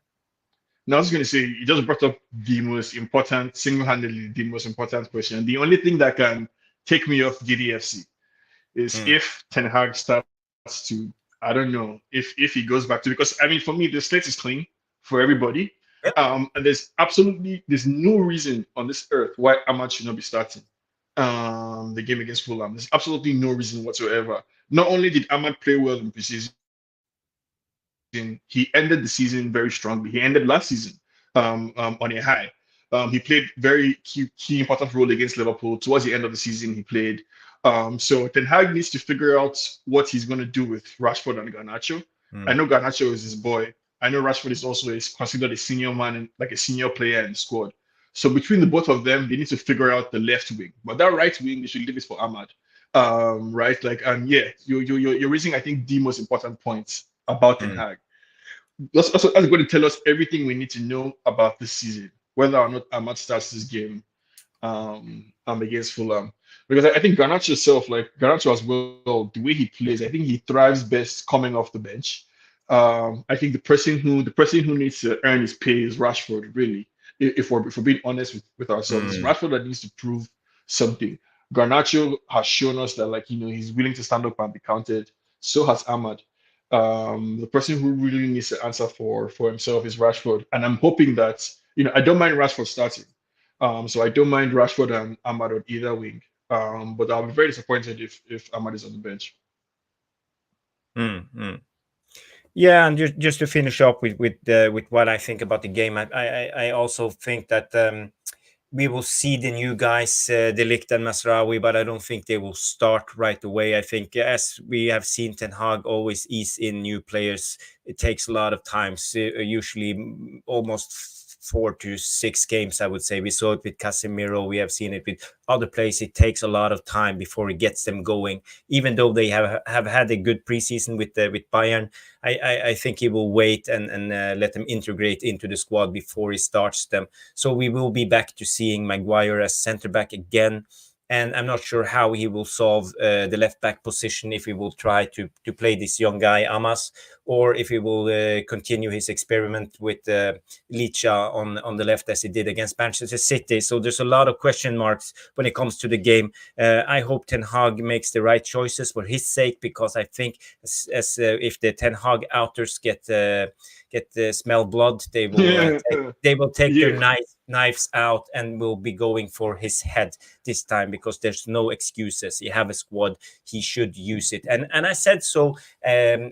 No, I was going to say, you just brought up the most important, single-handedly the most important question. The only thing that can take me off GDFC is if Ten Hag starts to I don't know if he goes back to, because I mean, for me, the slate is clean for everybody. Yep. And there's no reason on this earth why Ahmad should not be starting the game against Fulham. There's absolutely no reason whatsoever. Not only did Ahmad play well in preseason, he ended the season very strongly. He ended last season on a high. He played very key important role against Liverpool. Towards the end of the season, he played. So Ten Hag needs to figure out what he's going to do with Rashford and Garnacho. I know Garnacho is his boy. I know Rashford is also considered a senior man, and like a senior player in the squad. So between the both of them, they need to figure out the left wing. But that right wing, they should leave it for Ahmad. Right? Like, and yeah, you're raising, I think, the most important points about Ten Hag. That's going to tell us everything we need to know about this season, whether or not Ahmad starts this game against Fulham. Because I think Garnacho itself, like Garnacho as well, the way he plays, I think he thrives best coming off the bench. I think the person who needs to earn his pay is Rashford, really. If we're being honest with ourselves, it's Rashford that needs to prove something. Garnacho has shown us that, like, he's willing to stand up and be counted. So has Ahmad. The person who really needs to answer for himself is Rashford, and I'm hoping that I don't mind Rashford starting. So I don't mind Rashford and Ahmad on either wing. But I'll be very disappointed if Ahmad is on the bench. Yeah, and just to finish up with what I think about the game, I also think that we will see the new guys, De Ligt and Mazraoui, but I don't think they will start right away. I think, as we have seen Ten Hag always ease in new players, it takes a lot of time, usually almost 4 to 6 games, I would say. We saw it with Casemiro. We have seen it with other players. It takes a lot of time before it gets them going. Even though they have had a good preseason with Bayern, I think he will wait and let them integrate into the squad before he starts them. So we will be back to seeing Maguire as centre back again. And I'm not sure how he will solve the left back position, if he will try to play this young guy, Amas, or if he will continue his experiment with Licha on the left as he did against Manchester City. So there's a lot of question marks when it comes to the game. I hope Ten Hag makes the right choices for his sake, because I think as if the Ten Hag outers get smell blood, they will take their knives out and will be going for his head this time, because there's no excuses. You have a squad, he should use it. And I said so at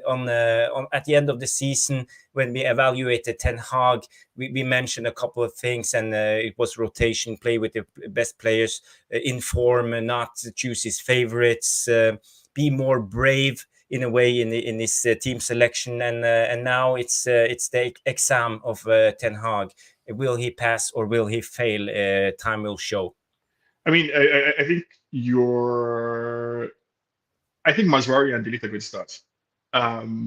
the end of the season when we evaluated Ten Hag. We mentioned a couple of things, and it was rotation, play with the best players in form, and not choose his favorites, be more brave in a way in this team selection, and now it's the exam of Ten Hag. Will he pass or will he fail? Time will show. I mean, I think Mazraoui and De Ligt are good starts.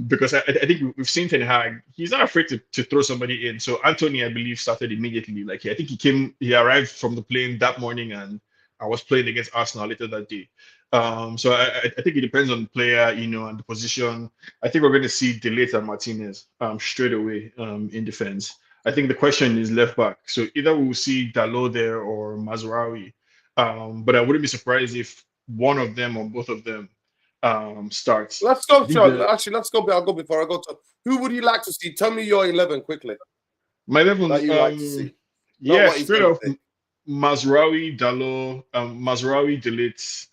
Because I think we've seen Ten Hag, he's not afraid to throw somebody in. So Anthony, I believe, started immediately. Like, I think he arrived from the plane that morning, and I was playing against Arsenal later that day. So I think it depends on the player, and the position. I think we're going to see De Ligt and Martinez straight away in defense. I think the question is left back. So either we'll see Dalot there or Mazraoui. But I wouldn't be surprised if one of them or both of them starts. Let's go, Sean. Actually, let's go. I'll go before I go to. Who would you like to see? Tell me your 11 quickly. My 11 that you like to see. Yeah, straight off. Mazraoui, Dalot, Mazraoui, De Ligt,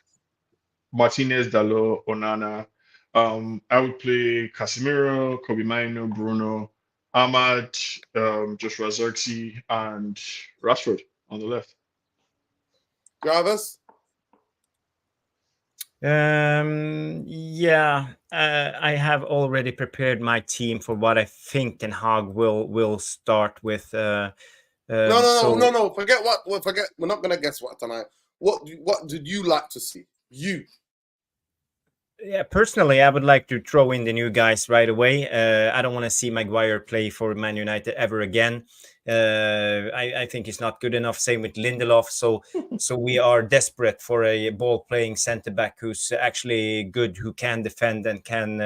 Martinez, Dalot, Onana. I would play Casemiro, Kobe Mainoo, Bruno, Ahmad, Joshua Zirkzee, and Rashford on the left. Jarvis? Yeah, I have already prepared my team for what I think Ten Hag will start with. No. Forget what. Forget. We're not gonna guess what tonight. What did you like to see? You. Yeah, personally, I would like to throw in the new guys right away. I don't want to see Maguire play for Man United ever again. I think he's not good enough. Same with Lindelof. So we are desperate for a ball-playing centre-back who's actually good, who can defend and can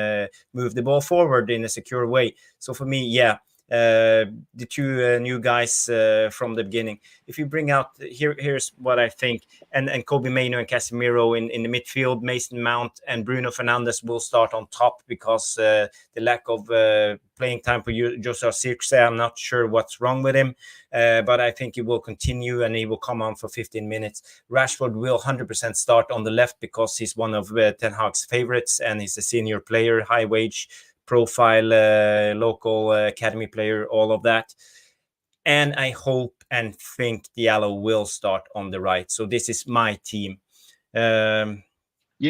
move the ball forward in a secure way. So for me, yeah, the two new guys from the beginning. If you bring out here's what I think, and Kobe Mainoo and Casemiro in the midfield, Mason Mount and Bruno Fernandes will start on top because the lack of playing time for Joshua Zirkzee, I'm not sure what's wrong with him, but I think he will continue and he will come on for 15 minutes. Rashford will 100% start on the left because he's one of Ten Hag's favorites and he's a senior player, high wage profile, local academy player, all of that. And I hope and think Diallo will start on the right. So this is my team. Yeah,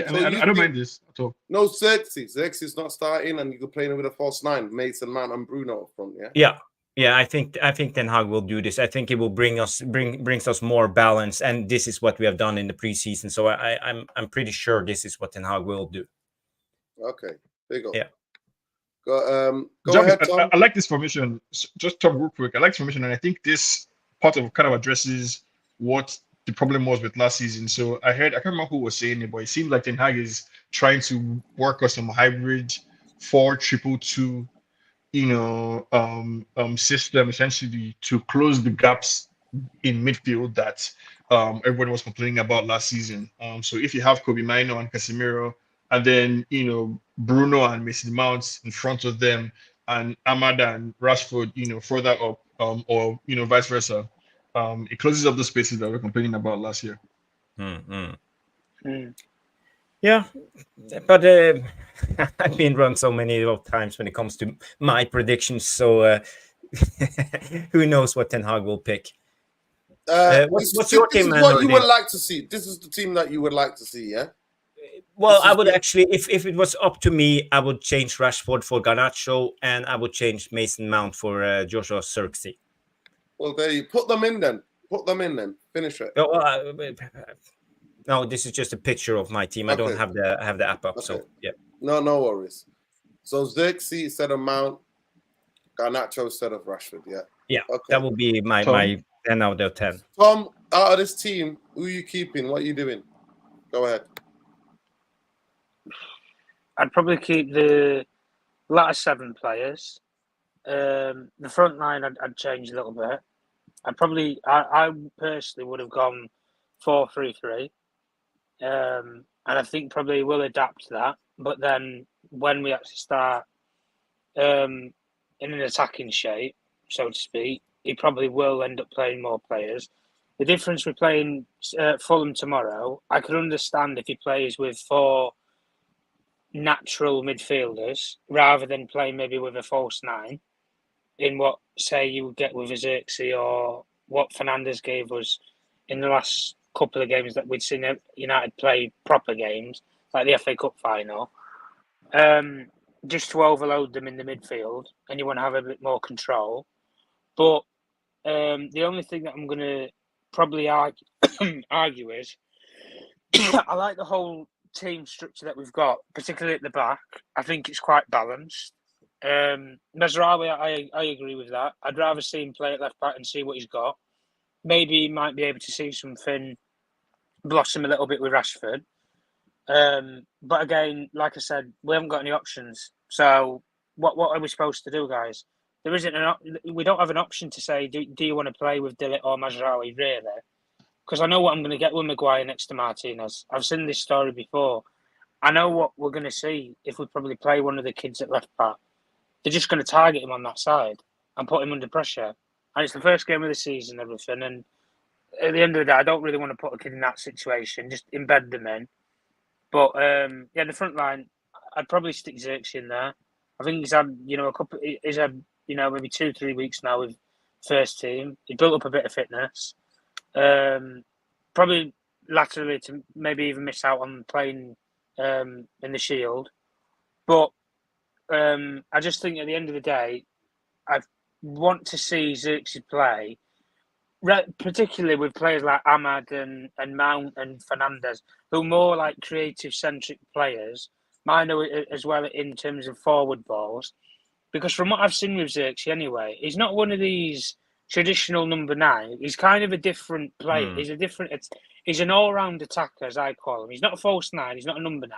So I don't mind this at all. No, Xerxes not starting, and you could play him with a false nine, Mason Mount and Bruno up front. Yeah. Yeah. I think Ten Hag will do this. I think it will brings us more balance, and this is what we have done in the preseason. So I'm pretty sure this is what Ten Hag will do. Okay, there you go. Yeah. Go Jarvis, ahead, Tom. I like this formation. Just talk real quick. I like this formation, and I think this part of kind of addresses what the problem was with last season. So I can't remember who was saying it, but it seems like Ten Hag is trying to work on some hybrid 4-2-2, system essentially to close the gaps in midfield that everybody was complaining about last season. So if you have Kobe Mainoo and Casemiro, and then Bruno and Mason Mount in front of them, and Ahmad and Rashford, further up, or vice versa. It closes up the spaces that we were complaining about last year. Yeah, but I've been wrong so many times when it comes to my predictions. So who knows what Ten Hag will pick? What's your team? This is what you would like to see. This is the team that you would like to see, yeah? Well, I would actually, if it was up to me, I would change Rashford for Garnacho, and I would change Mason Mount for Joshua Zirkzee. Well, there you put them in then. Finish it. No, this is just a picture of my team. I don't have the app up, so yeah. No worries. So Zirkzee instead of Mount, Garnacho instead of Rashford, yeah? Yeah, okay. That will be my 10 out of 10. Tom, out of this team, who are you keeping? What are you doing? Go ahead. I'd probably keep the latter 7 players. The front line, I'd change a little bit. I personally would have gone 4-3-3. And I think probably we'll adapt to that. But then when we actually start in an attacking shape, so to speak, he probably will end up playing more players. The difference with playing Fulham tomorrow, I could understand if he plays with 4 natural midfielders rather than playing maybe with a false 9 in what, say, you would get with a Zirkzee or what Fernandes gave us in the last couple of games that we'd seen United play proper games, like the FA Cup final, just to overload them in the midfield, and you want to have a bit more control. But the only thing that I'm going to probably argue is I like the whole team structure that we've got, particularly at the back. I think it's quite balanced. Mazraoui, I agree with that. I'd rather see him play at left back and see what he's got. Maybe he might be able to see something blossom a little bit with Rashford. But again, like I said, we haven't got any options. So what are we supposed to do, guys? There isn't we don't have an option to say, do you want to play with Dillet or Mazraoui, really? Because I know what I'm going to get with Maguire next to Martinez. I've seen this story before. I know what we're going to see if we probably play one of the kids at left back. They're just going to target him on that side and put him under pressure. And it's the first game of the season, everything. And at the end of the day, I don't really want to put a kid in that situation. Just embed them in. But the front line, I'd probably stick Zirkzee in there. I think he's had, he's had, maybe 2-3 weeks now with first team. He built up a bit of fitness. Probably laterally to maybe even miss out on playing in the Shield. But I just think at the end of the day, I want to see Zirkzee play, particularly with players like Ahmad and Mount and Fernandes, who are more like creative-centric players. Mainoo as well in terms of forward balls. Because from what I've seen with Zirkzee anyway, he's not one of these traditional number 9. He's kind of a different player. He's an all-round attacker, as I call him. He's not a false 9. He's not a number 9,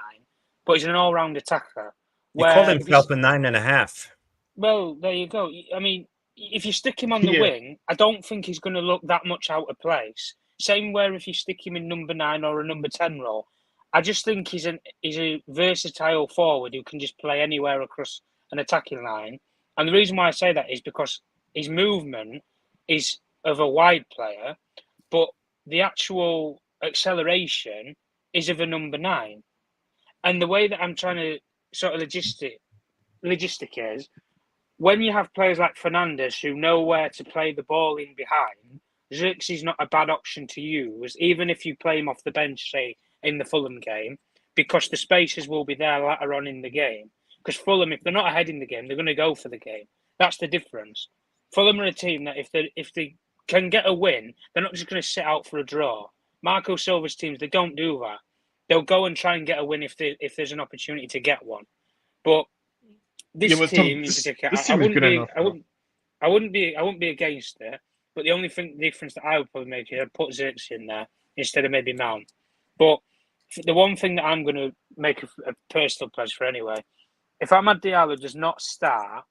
but he's an all-round attacker. You call himself a 9.5. Well, there you go. I mean, if you stick him on the wing, I don't think he's going to look that much out of place. Same where if you stick him in number 9 or a number 10 role. I just think he's a versatile forward who can just play anywhere across an attacking line. And the reason why I say that is because his movement is of a wide player, but the actual acceleration is of a number 9. And the way that I'm trying to sort of logistic is, when you have players like Fernandes who know where to play the ball in behind, Xerxes is not a bad option to use, even if you play him off the bench, say, in the Fulham game, because the spaces will be there later on in the game. Because Fulham, if they're not ahead in the game, they're going to go for the game. That's the difference. Fulham are a team that if they can get a win, they're not just going to sit out for a draw. Marco Silva's teams, they don't do that. They'll go and try and get a win if there's an opportunity to get one. But this team in particular, I wouldn't be against it. But the only difference that I would probably make is I'd put Xerxes in there instead of maybe Mount. But the one thing that I'm going to make a personal pledge for anyway, if Amad Diallo does not start,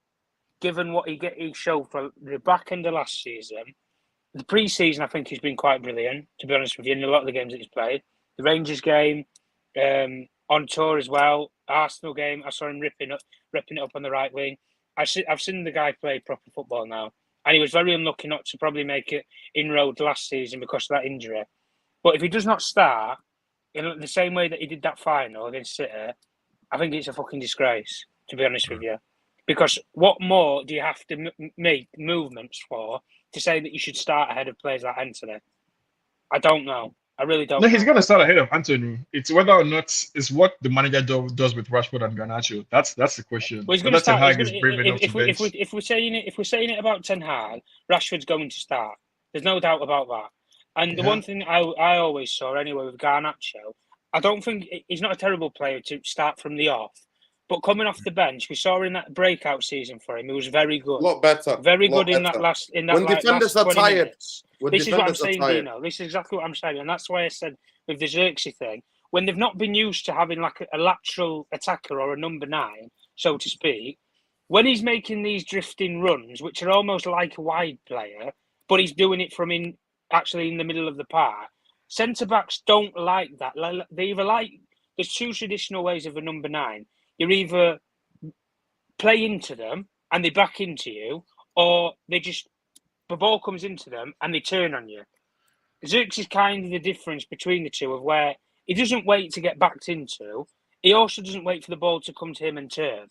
given what he showed for the back end of last season, the pre-season I think he's been quite brilliant, to be honest with you, in a lot of the games that he's played. The Rangers game, on tour as well, Arsenal game, I saw him ripping it up on the right wing. I've seen the guy play proper football now. And he was very unlucky not to probably make it inroads last season because of that injury. But if he does not start in the same way that he did that final against City, I think it's a fucking disgrace, to be honest with you. Because what more do you have to make movements for to say that you should start ahead of players like Anthony? I don't know. I really don't. No, he's going to start ahead of Anthony. It's whether or not it's what the manager does with Rashford and Garnacho. That's the question. Well, he's going to start. If we're saying it about Ten Hag, Rashford's going to start. There's no doubt about that. And the one thing I always saw anyway with Garnacho, I don't think he's not a terrible player to start from the off. But coming off the bench, we saw in that breakout season for him, he was very good. A lot better. Very good in that last. When defenders are tired. This is what I'm saying, Dino. This is exactly what I'm saying. And that's why I said with the Xerxes thing, when they've not been used to having like a lateral attacker or a number 9, so to speak, when he's making these drifting runs, which are almost like a wide player, but he's doing it from actually in the middle of the park, centre-backs don't like that. They either there's 2 traditional ways of a number 9. You either play into them and they back into you, or the ball comes into them and they turn on you. Xerxes is kind of the difference between the two, of where he doesn't wait to get backed into. He also doesn't wait for the ball to come to him and turn.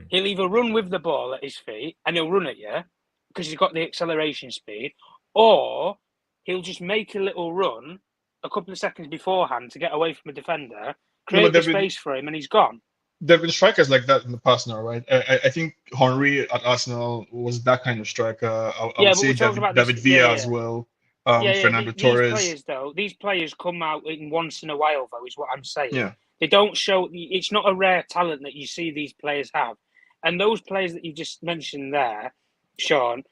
He'll either run with the ball at his feet and he'll run at you because he's got the acceleration speed, or he'll just make a little run a couple of seconds beforehand to get away from a defender, create the space for him, and he's gone. There have been strikers like that in the past now, right? I think Henry at Arsenal was that kind of striker. I would say David Villa as well. Fernando Torres. These players come out once in a while, though, is what I'm saying. Yeah. They don't show. It's not a rare talent that you see these players have. And those players that you just mentioned there, Sean,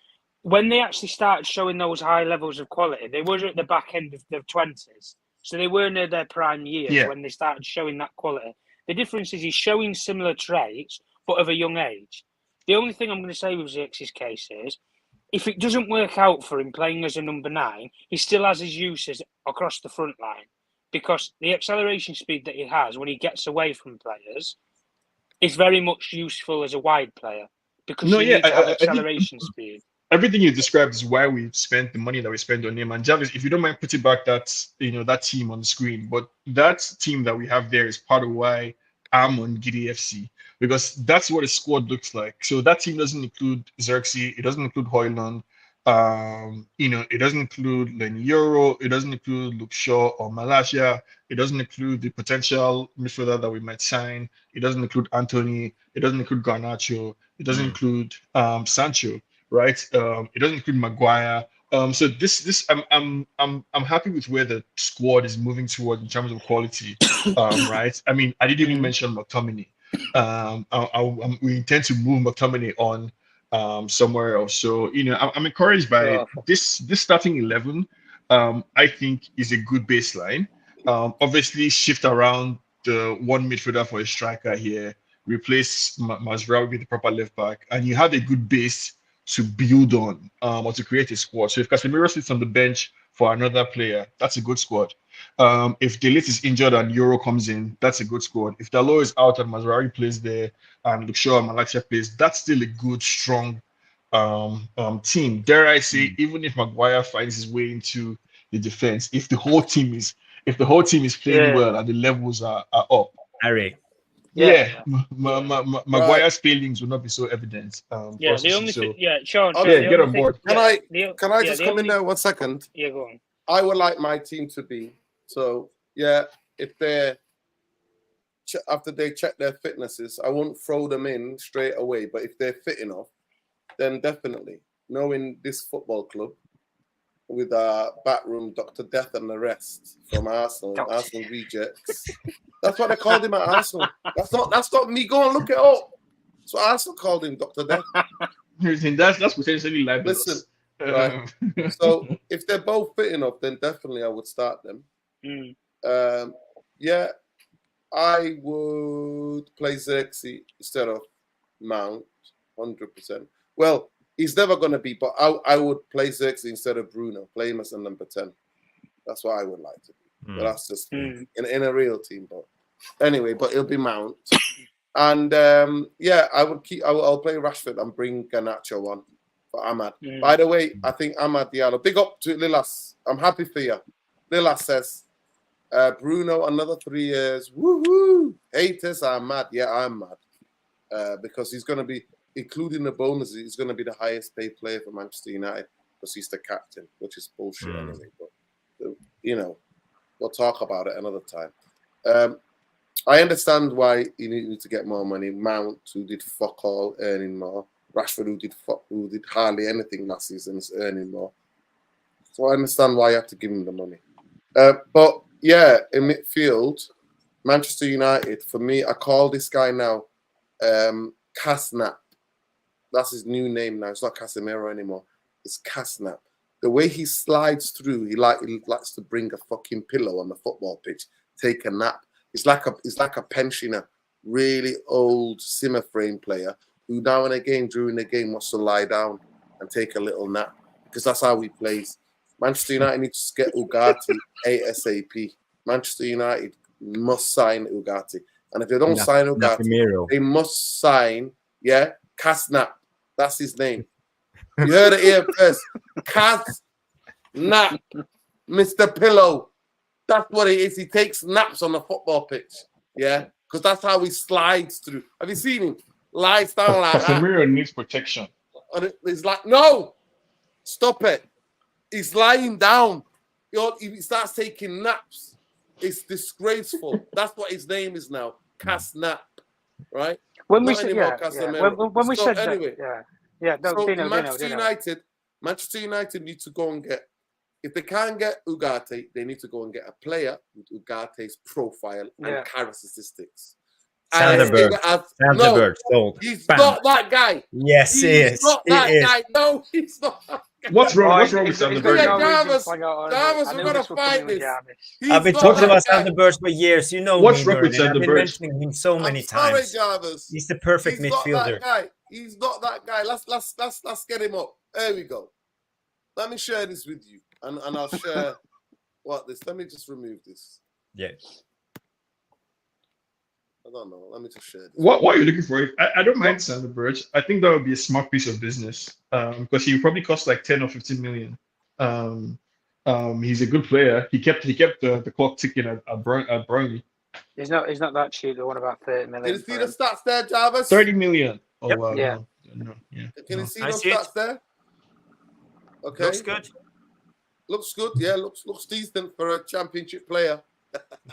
when they actually started showing those high levels of quality, they were at the back end of their 20s. So they were near their prime years when they started showing that quality. The difference is he's showing similar traits, but of a young age. The only thing I'm going to say with Xerxes' case is, if it doesn't work out for him playing as a number 9, he still has his uses across the front line. Because the acceleration speed that he has when he gets away from players is very much useful as a wide player. Because you need to have acceleration speed. Everything you described is why we spent the money that we spent on him. And Jarvis, if you don't mind putting back that team on the screen, but that team that we have there is part of why I'm on Giddy FC, because that's what a squad looks like. So that team doesn't include Xerxes, it doesn't include Højlund, it doesn't include Leniero, it doesn't include Luke Shaw or Malaysia, it doesn't include the potential midfielder that we might sign, it doesn't include Anthony, it doesn't include Garnacho, it doesn't include Sancho. Right, it doesn't include Maguire. So this I'm happy with where the squad is moving toward in terms of quality. Right, I mean, I didn't even mention McTominay. We intend to move McTominay on somewhere else. So I'm encouraged by it. This starting 11. I think is a good baseline. Obviously, shift around the one midfielder for a striker here. Replace Masraoui with the proper left back, and you have a good base to build on or to create a squad. So if Casemiro sits on the bench for another player, that's a good squad. If Delete is injured and Euro comes in, that's a good squad. If Dalot is out and Mazraoui plays there and Luke Shaw and Malacia plays, that's still a good, strong team. Dare I say, even if Maguire finds his way into the defense, if the whole team is playing well and the levels are up, Harry. Maguire's failings will not be so evident. Yeah, the only so Sean. Okay, get on board. Can I just come in there 1 second? Yeah, go on. I would like my team to be so. Yeah, if they're after they check their fitnesses, I won't throw them in straight away. But if they're fit enough, then definitely. Knowing this football club with backroom Dr. Death and the rest from Arsenal rejects. That's what they called him at Arsenal. That's not me. Go and look it up. That's what Arsenal called him, Dr. Death. That's potentially libelous. Listen, right. So if they're both fit enough, then definitely I would start them. Yeah, I would play Xerxes instead of Mount, 100%. Well, he's never going to be, but I would play Xerxes instead of Bruno. Play him as a number 10. That's what I would like to do. But that's just in a real team. But anyway, but it'll be Mount. And yeah, I'll play Rashford and bring Garnacho on for Ahmad. By the way, I think Ahmad Diallo. Big up to Lilas. I'm happy for you. Lilas says, Bruno, another 3 years. Woohoo! Haters are mad. Yeah, I'm mad. Because he's going to be, including the bonuses, he's going to be the highest paid player for Manchester United because he's the captain, which is bullshit anyway. But, you know, we'll talk about it another time. I understand why you need to get more money. Mount, who did fuck all, earning more. Rashford, who did hardly anything last season, is earning more. So I understand why you have to give him the money. But yeah, in midfield, Manchester United, for me, I call this guy now Casnap. That's his new name now. It's not Casemiro anymore. It's Casnap. The way he slides through, he likes to bring a fucking pillow on the football pitch, take a nap. It's like a pensioner, really old simmer frame player who now and again during the game wants to lie down and take a little nap because that's how he plays. Manchester United needs to get Ugarte ASAP. Manchester United must sign Ugarte. And if they don't sign Ugarte, they must sign, Casnap. That's his name. You heard it here first. Casnap. Mr. Pillow. That's what it is. He takes naps on the football pitch. Yeah? Because that's how he slides through. Have you seen him? Lies down like that. Casemiro needs protection. And it's like, no! Stop it. He's lying down. He starts taking naps. It's disgraceful. That's what his name is now. Casnap. Right? When we said when we said anyway, that, Manchester United need to go and get, if they can't get Ugarte, they need to go and get a player with Ugarte's profile and characteristics. Sanderberg. He's not that guy. Yes, he is. He's not that guy. No, he's not that guy. What's wrong with Sanderberg? Jarvis, we're going to fight this. I've been talking about Sanderberg for years. You know what's me, wrong with Sanderberg? I've been mentioning him so many times. Jarvis. He's the perfect midfielder. He's not that guy. Let's get him up. There we go. Let me share this with you, and I'll share Let me just remove this. Yes. I don't know. Let me just share this. What are you looking for? I don't mind Sanderberg. I think that would be a smart piece of business because he would probably cost like 10 or 15 million. He's a good player. He kept the clock ticking at Burnley. He's not that cheap. The one about 30 million. Can you see the stats there, Jarvis? 30 million. Oh Yep. wow. Yeah. No. Can you see those stats there? Okay. Looks good. Looks good. Yeah, looks decent for a championship player.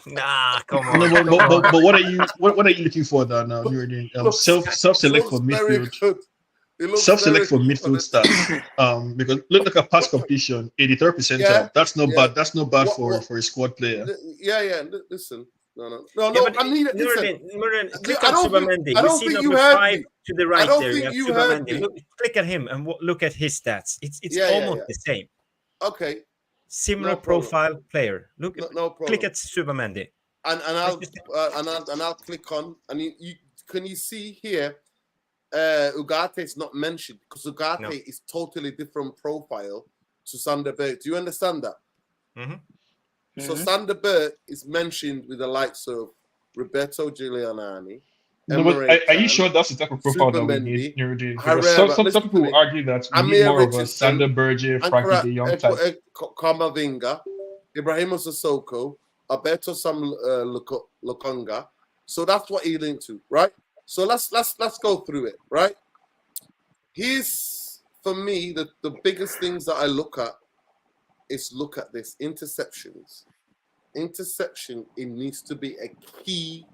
Nah, come on. No, but what are you looking for now? You're doing self-select for midfield. Self-select for midfield stats. Because look at past completion, 83rd percentile. That's not bad. That's not bad for a squad player. Yeah. Listen. No. I mean, Murren, click on Subamendi. You see number 5 to the right there. You have Subamendi. Click at him and look at his stats. It's almost the same. Okay. Similar profile player. Look, no problem. Click at Subamendi. And I'll click on, and you can you see here Ugarte is not mentioned because Ugarte is totally different profile to Sander Berge. Do you understand that? So Sander Berge is mentioned with the likes of Roberto Giuliani. No, but are you sure that's the type of profile that we need, Nuruddin? Because some people will argue that we need more of a Sander Berge, Frankie de Jong type. Kamavinga, Ibrahima Sissoko, Alberto Sam Lokonga. So that's what he linked to, right? So let's go through it, right? Here's for me the biggest things that I look at is look at this interceptions. Interception, it needs to be a key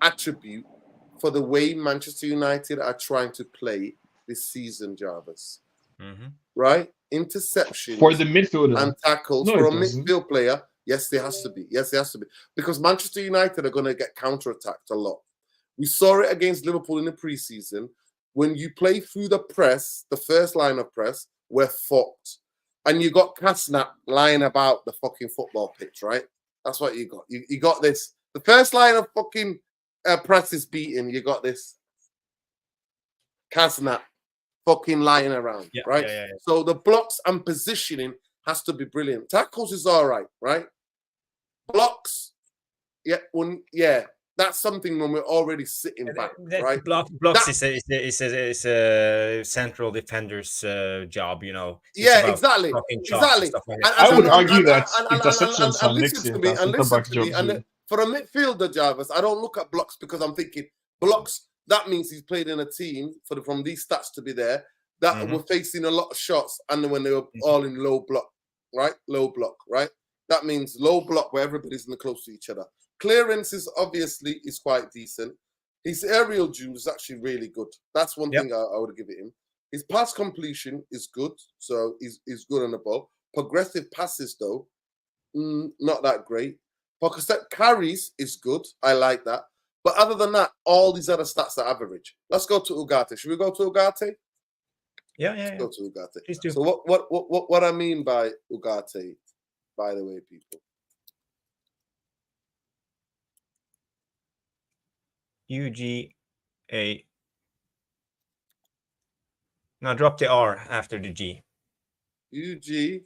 attribute for the way Manchester United are trying to play this season, Jarvis. Right? Interceptions for the midfielder and tackles for a midfield player. Yes, there has to be. Yes, there has to be. Because Manchester United are going to get counter-attacked a lot. We saw it against Liverpool in the preseason. When you play through the press, the first line of press, we're fucked. And you got Kasnap lying about the fucking football pitch, right? That's what you got. You got this. The first line of fucking press is beaten. You got this Kasnap fucking lying around, right? Yeah. So the blocks and positioning has to be brilliant. Tackles is all right, right? Blocks, that's something when we're already sitting back, right? Blocks is a central defender's job, you know. Exactly. I would argue that interceptions are next to listen to me. And for a midfielder, Jarvis, I don't look at blocks because I'm thinking blocks. That means he's played in a team from these stats to be there that were facing a lot of shots, and when they were all in low block, right? Low block, right? That means low block where everybody's in the close to each other. Clearances obviously is quite decent. His aerial duel is actually really good. That's one thing I would give it him. His pass completion is good, so he's good on the ball. Progressive passes though, not that great. Carries is good. I like that. But other than that, all these other stats are average. Let's go to Ugarte. Should we go to Ugarte? Yeah. Go to Ugarte. Please do. So what I mean by Ugarte, by the way, people. UGA. Now drop the R after the G. UGARATE.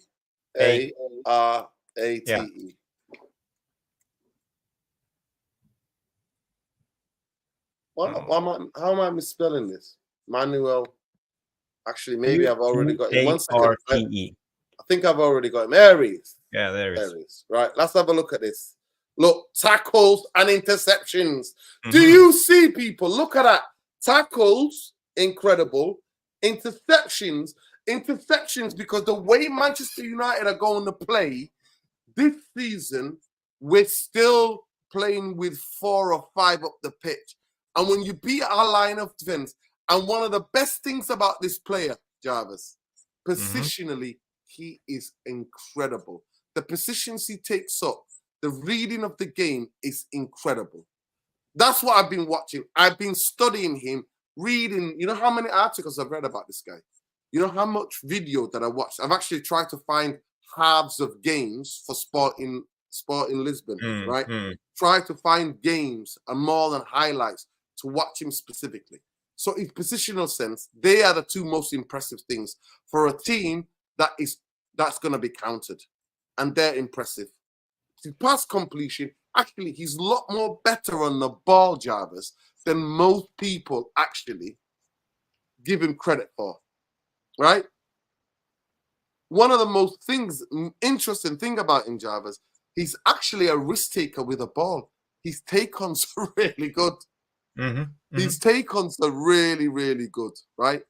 Yeah. How am I misspelling this? Manuel. Actually, maybe I've already got him. 1 second. I think I've already got him. There he is. Yeah, there he is. Right, let's have a look at this. Look, tackles and interceptions. Do you see, people? Look at that. Tackles, incredible. Interceptions, because the way Manchester United are going to play this season, we're still playing with 4 or 5 up the pitch. And when you beat our line of defense, and one of the best things about this player, Jarvis, positionally, he is incredible. The positions he takes up, the reading of the game is incredible. That's what I've been watching. I've been studying him, reading. You know how many articles I've read about this guy? You know how much video that I watched? I've actually tried to find halves of games for Sporting Lisbon, right? Try to find games and more than highlights to watch him specifically. So in positional sense, they are the 2 most impressive things for a team that's going to be counted. And they're impressive. His pass completion, actually, he's a lot more better on the ball, Jarvis, than most people actually give him credit for. Right? One of the most interesting thing about him, Jarvis, he's actually a risk taker with a ball. His take-ons are really good. His take-ons are really, really good. Right?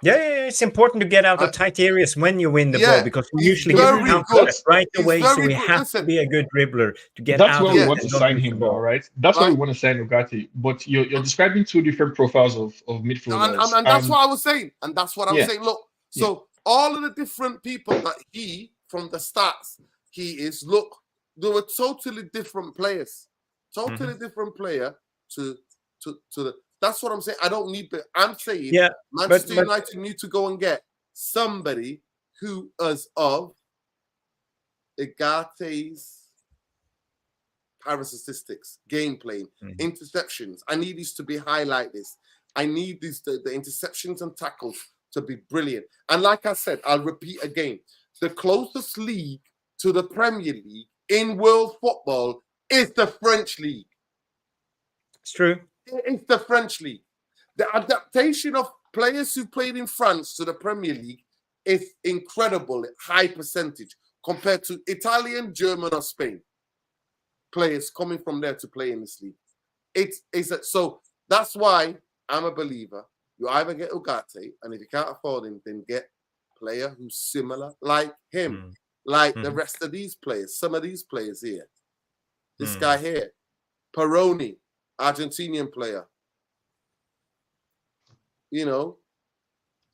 Yeah, it's important to get out of tight areas when you win the ball, because we usually get countered right away. So we have to be a good dribbler to get out. That's where we want to sign him, though, right? That's why we want to sign Ugarte. But you're describing 2 different profiles of midfielders, and that's what I was saying. And that's what I'm saying. Look, so all of the different people that from the stats, look, they were totally different players, totally different player to the. That's what I'm saying. I don't need, but I'm saying Manchester United need to go and get somebody who is of Ugarte's statistics, game playing, interceptions. I need this to be highlight this. I need the interceptions and tackles to be brilliant. And like I said, I'll repeat again, the closest league to the Premier League in world football is the French league. It's true. It's the French league. The adaptation of players who played in France to the Premier League is incredible, high percentage compared to Italian, German, or Spain players coming from there to play in this league. So that's why I'm a believer. You either get Ugarte, and if you can't afford him, then get a player who's similar, like him, like the rest of these players. Some of these players here, this guy here, Peroni, Argentinian player. You know,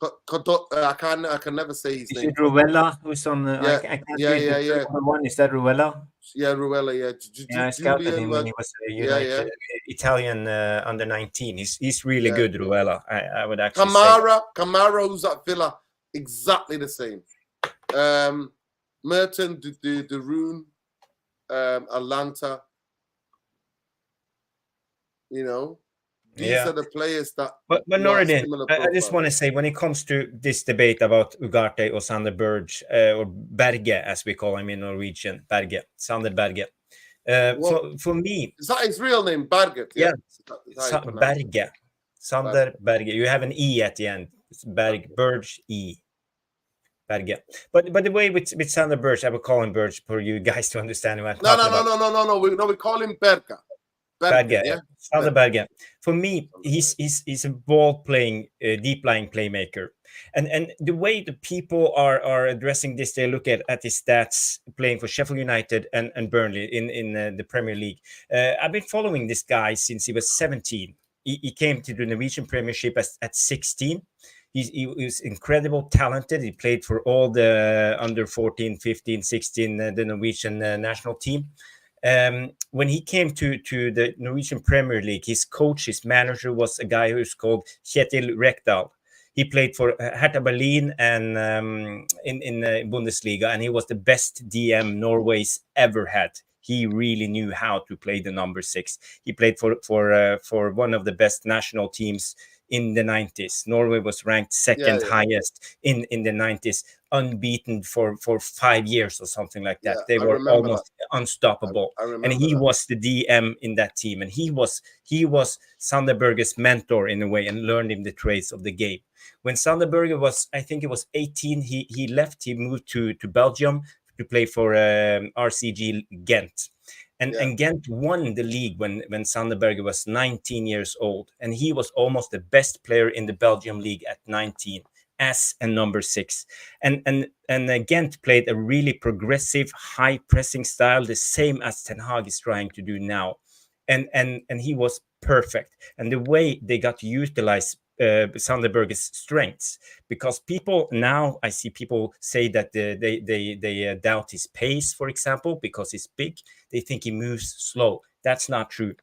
I can never say his name. Is it Ruella who's on the? Yeah, I can't yeah. The one is that Ruella? Yeah, Ruella. Yeah, I scouted him when he was a United Italian under 19. He's really good, Ruella. I would actually say. Kamara, who's at Villa, exactly the same. Merton, De Roon, Atlanta. You know. These are the players that. But Noradin, I just want to say, when it comes to this debate about Ugarte or Sander Berge, or Berge, as we call him in Norwegian, Berge, Sander Berge. For me, is that his real name, Berge? Yeah, Berge, Sander Berge. You have an e at the end. It's Berge e. Berge. But the way with Sander Berge, I will call him Berge for you guys to understand what I'm talking about. We call him Berge. Berge, Sander Berge. For me, he's a ball-playing, deep-lying playmaker. And the way the people are addressing this, they look at his stats playing for Sheffield United and Burnley in the Premier League. I've been following this guy since he was 17. He came to the Norwegian Premiership at 16. He was incredible, talented. He played for all the under 14, 15, 16, the Norwegian national team. When he came to the Norwegian Premier League, his coach, his manager was a guy who's called Kjetil Rekdal. He played for Hertha Berlin and in Bundesliga, and he was the best DM Norway's ever had. He really knew how to play the number 6. He played for one of the best national teams in the 90s. Norway was ranked second highest in the 90s, unbeaten for 5 years or something like that. They were almost unstoppable. And he was the DM in that team. And he was Sander Berge's mentor in a way, and learned him the trades of the game. When Sander Berge was, I think it was 18, he left. He moved to Belgium to play for RCG Ghent. And Ghent won the league when Sander Berge was 19 years old. And he was almost the best player in the Belgium league at 19 as a number 6. And Ghent played a really progressive, high pressing style, the same as Ten Hag is trying to do now. And he was perfect. And the way they got to utilize Sander Berge's strengths, because people now, I see people say that they doubt his pace, for example, because he's big. They think he moves slow. That's not true.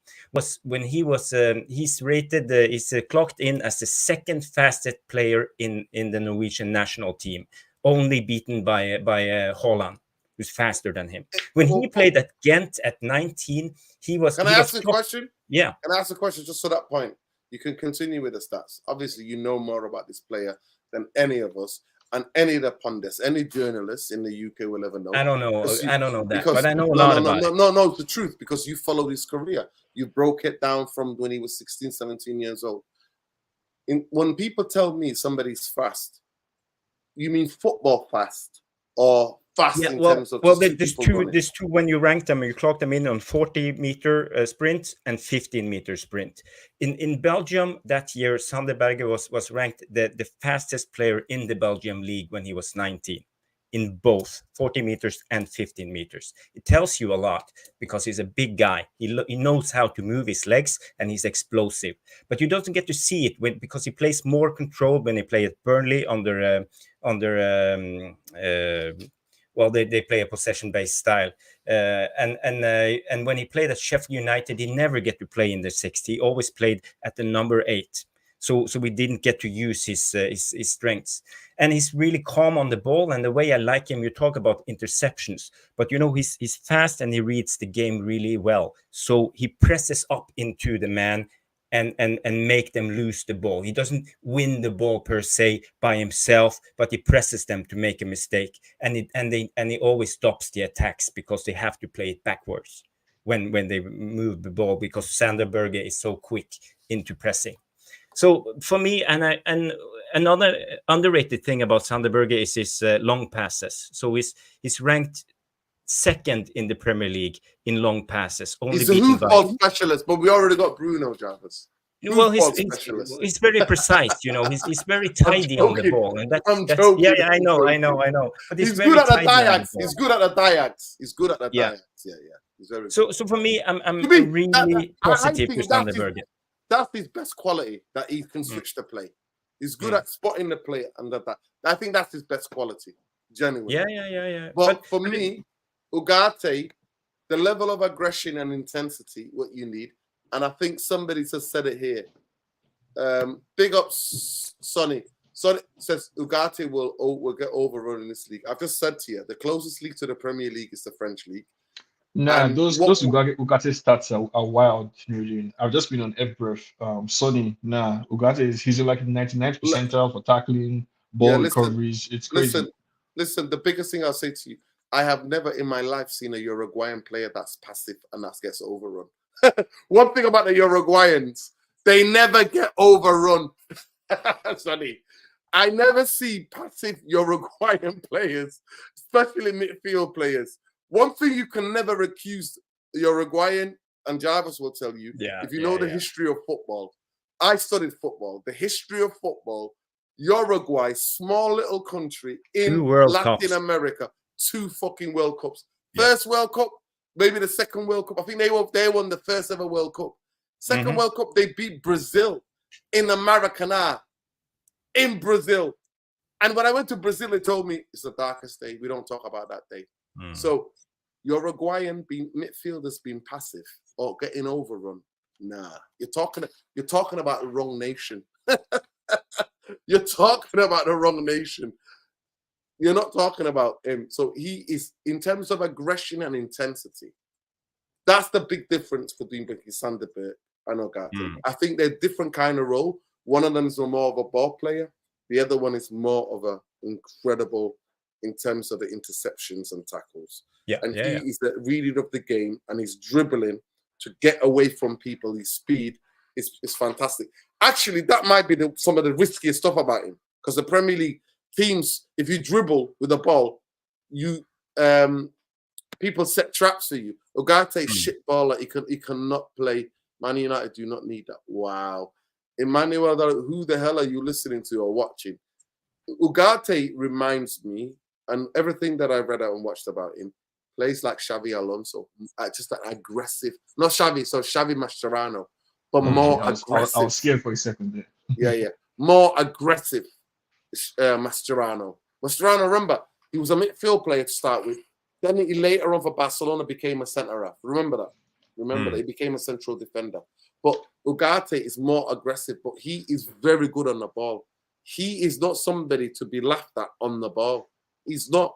When he's rated, he's clocked in as the second fastest player in the Norwegian national team, only beaten by Holland, who's faster than him. When he played at Ghent at 19, he was. Can I ask a question? Yeah. Can I ask a question just to that point? You can continue with the stats. Obviously, you know more about this player than any of us, and any of the pundits, any journalists in the UK will ever know. I don't know that, but I know a lot about it. No, it's the truth, because you followed his career. You broke it down from when he was 16, 17 years old. When people tell me somebody's fast, you mean football fast or fast in terms of there's two when you rank them, you clock them in on 40-meter sprint and 15-meter sprint. In Belgium that year, Sander Berge was ranked the fastest player in the Belgium league when he was 19, in both 40 meters and 15 meters. It tells you a lot, because he's a big guy. He knows how to move his legs, and he's explosive. But you don't get to see it because he plays more controlled when he play at Burnley they play a possession-based style, and when he played at Sheffield United, he never get to play in the 6. He always played at the number 8. So we didn't get to use his strengths. And he's really calm on the ball. And the way I like him, you talk about interceptions, but he's fast and he reads the game really well. So he presses up into the man and make them lose the ball. He doesn't win the ball per se by himself, but he presses them to make a mistake, and he always stops the attacks because they have to play it backwards when they move the ball, because Sander Berge is so quick into pressing. So for me, and another underrated thing about Sander Berge is his long passes. So he's ranked second in the Premier League in long passes. Only He's a hoofball specialist, but we already got Bruno Jarvis. Well, he's very precise, you know. He's very tidy on the ball, and that's joking. I know. But he's good at the Diags. He's good at the Diags. Yeah. He's very so for me, I'm really positive with Sander Berge. That's his best quality, that he can switch the play. He's good at spotting the play and that. I think that's his best quality, genuinely. Yeah. But for me, Ugarte, the level of aggression and intensity, what you need, and I think somebody just said it here. Big up Sonny. Sonny says Ugarte will get overrun in this league. I've just said to you, the closest league to the Premier League is the French league. Nah, those Ugarte stats are wild, Eugene. I've just been on FBref. Sonny, Ugarte he's in like 99th percentile for tackling, ball recoveries. It's crazy. Listen, the biggest thing I'll say to you, I have never in my life seen a Uruguayan player that's passive and that gets overrun. One thing about the Uruguayans, they never get overrun. Sonny, I never see passive Uruguayan players, especially midfield players. One thing you can never accuse the Uruguayan, and Jarvis will tell you, if you know the history of football. I studied football. The history of football, Uruguay, small little country in Latin America, 2 fucking World Cups. First World Cup, maybe the second World Cup. I think they won the first ever World Cup. Second World Cup, they beat Brazil in the Maracanã in Brazil. And when I went to Brazil, they told me it's the darkest day. We don't talk about that day. So Uruguayan midfielders being passive or getting overrun. Nah, you're talking about the wrong nation. You're talking about the wrong nation. You're not talking about him. So he is, in terms of aggression and intensity, that's the big difference between Sander Berge and Ugarte. I think they're different kind of role. One of them is more of a ball player. The other one is more of an incredible in terms of the interceptions and tackles. He is the reading of the game, and he's dribbling to get away from people. His speed is fantastic. Actually, that might be some of the riskiest stuff about him, because the Premier League teams, if you dribble with the ball, you people set traps for you. Ugarte shit baller. He cannot play. Man United do not need that. Wow. Emmanuel, who the hell are you listening to or watching? Ugarte reminds me, and everything that I've read out and watched about him, plays like Xavi Alonso. Just that aggressive. Not Xavi, so Xavi Mascherano, but more aggressive. I was scared for a second there. Yeah. More aggressive Mascherano. Mascherano, remember, he was a midfield player to start with. Then he later on for Barcelona became a centre-half. Remember that? Remember that he became a central defender. But Ugarte is more aggressive, but he is very good on the ball. He is not somebody to be laughed at on the ball. He's not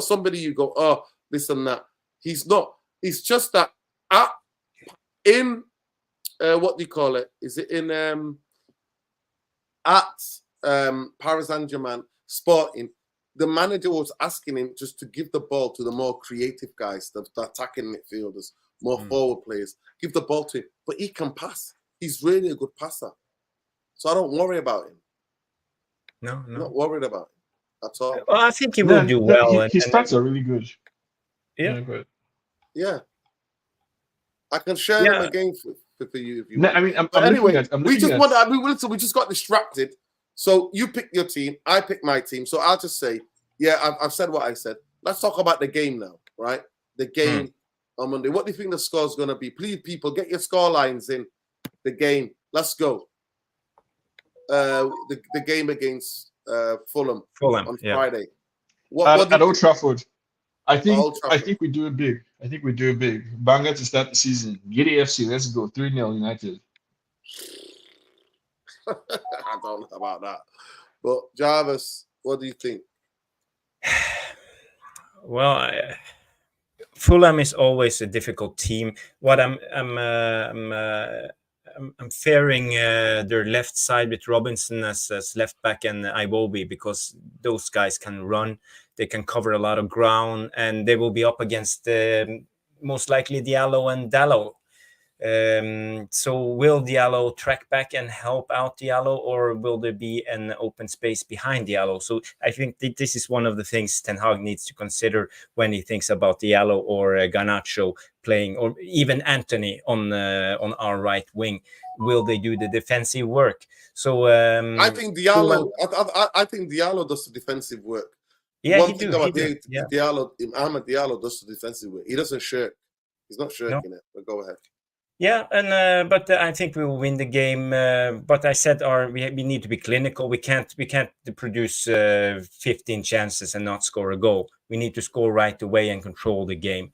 somebody you go, oh, this and that. He's not. It's just that what do you call it? Is it in Paris Saint-Germain Sporting? The manager was asking him just to give the ball to the more creative guys, the attacking midfielders, more forward players. Give the ball to him. But he can pass. He's really a good passer. So I don't worry about him. No. I'm not worried about him at all. Well, I think he will do well. His stats are really good. Yeah. I can share them again for you if you want. I mean, we just got distracted. So you pick your team, I pick my team. So I'll just say, I've said what I said. Let's talk about the game now, right? The game on Monday. What do you think the score's going to be? Please, people, get your score lines in the game. Let's go. The game against Fulham on Friday. At Old Trafford. I think we do it big. Banger to start the season. Giddy FC, let's go. 3-0 United. I don't know about that. But Jarvis, what do you think? Well, Fulham is always a difficult team. What I'm I'm fearing their left side with Robinson as left back and Iwobi, because those guys can run, they can cover a lot of ground, and they will be up against most likely Diallo and Dallo. So will Diallo track back and help out Diallo, or will there be an open space behind Diallo? So I think this is one of the things Ten Hag needs to consider when he thinks about Diallo or Garnacho playing, or even Anthony on our right wing. Will they do the defensive work? So I think Diallo. I think Diallo does the defensive work. Yeah, One he thing do. about Yeah. Diallo, Ahmed Diallo does the defensive work. He doesn't shirk. He's not shirking it. But go ahead. Yeah, and but I think we will win the game. But I said, we need to be clinical. We can't produce 15 chances and not score a goal. We need to score right away and control the game.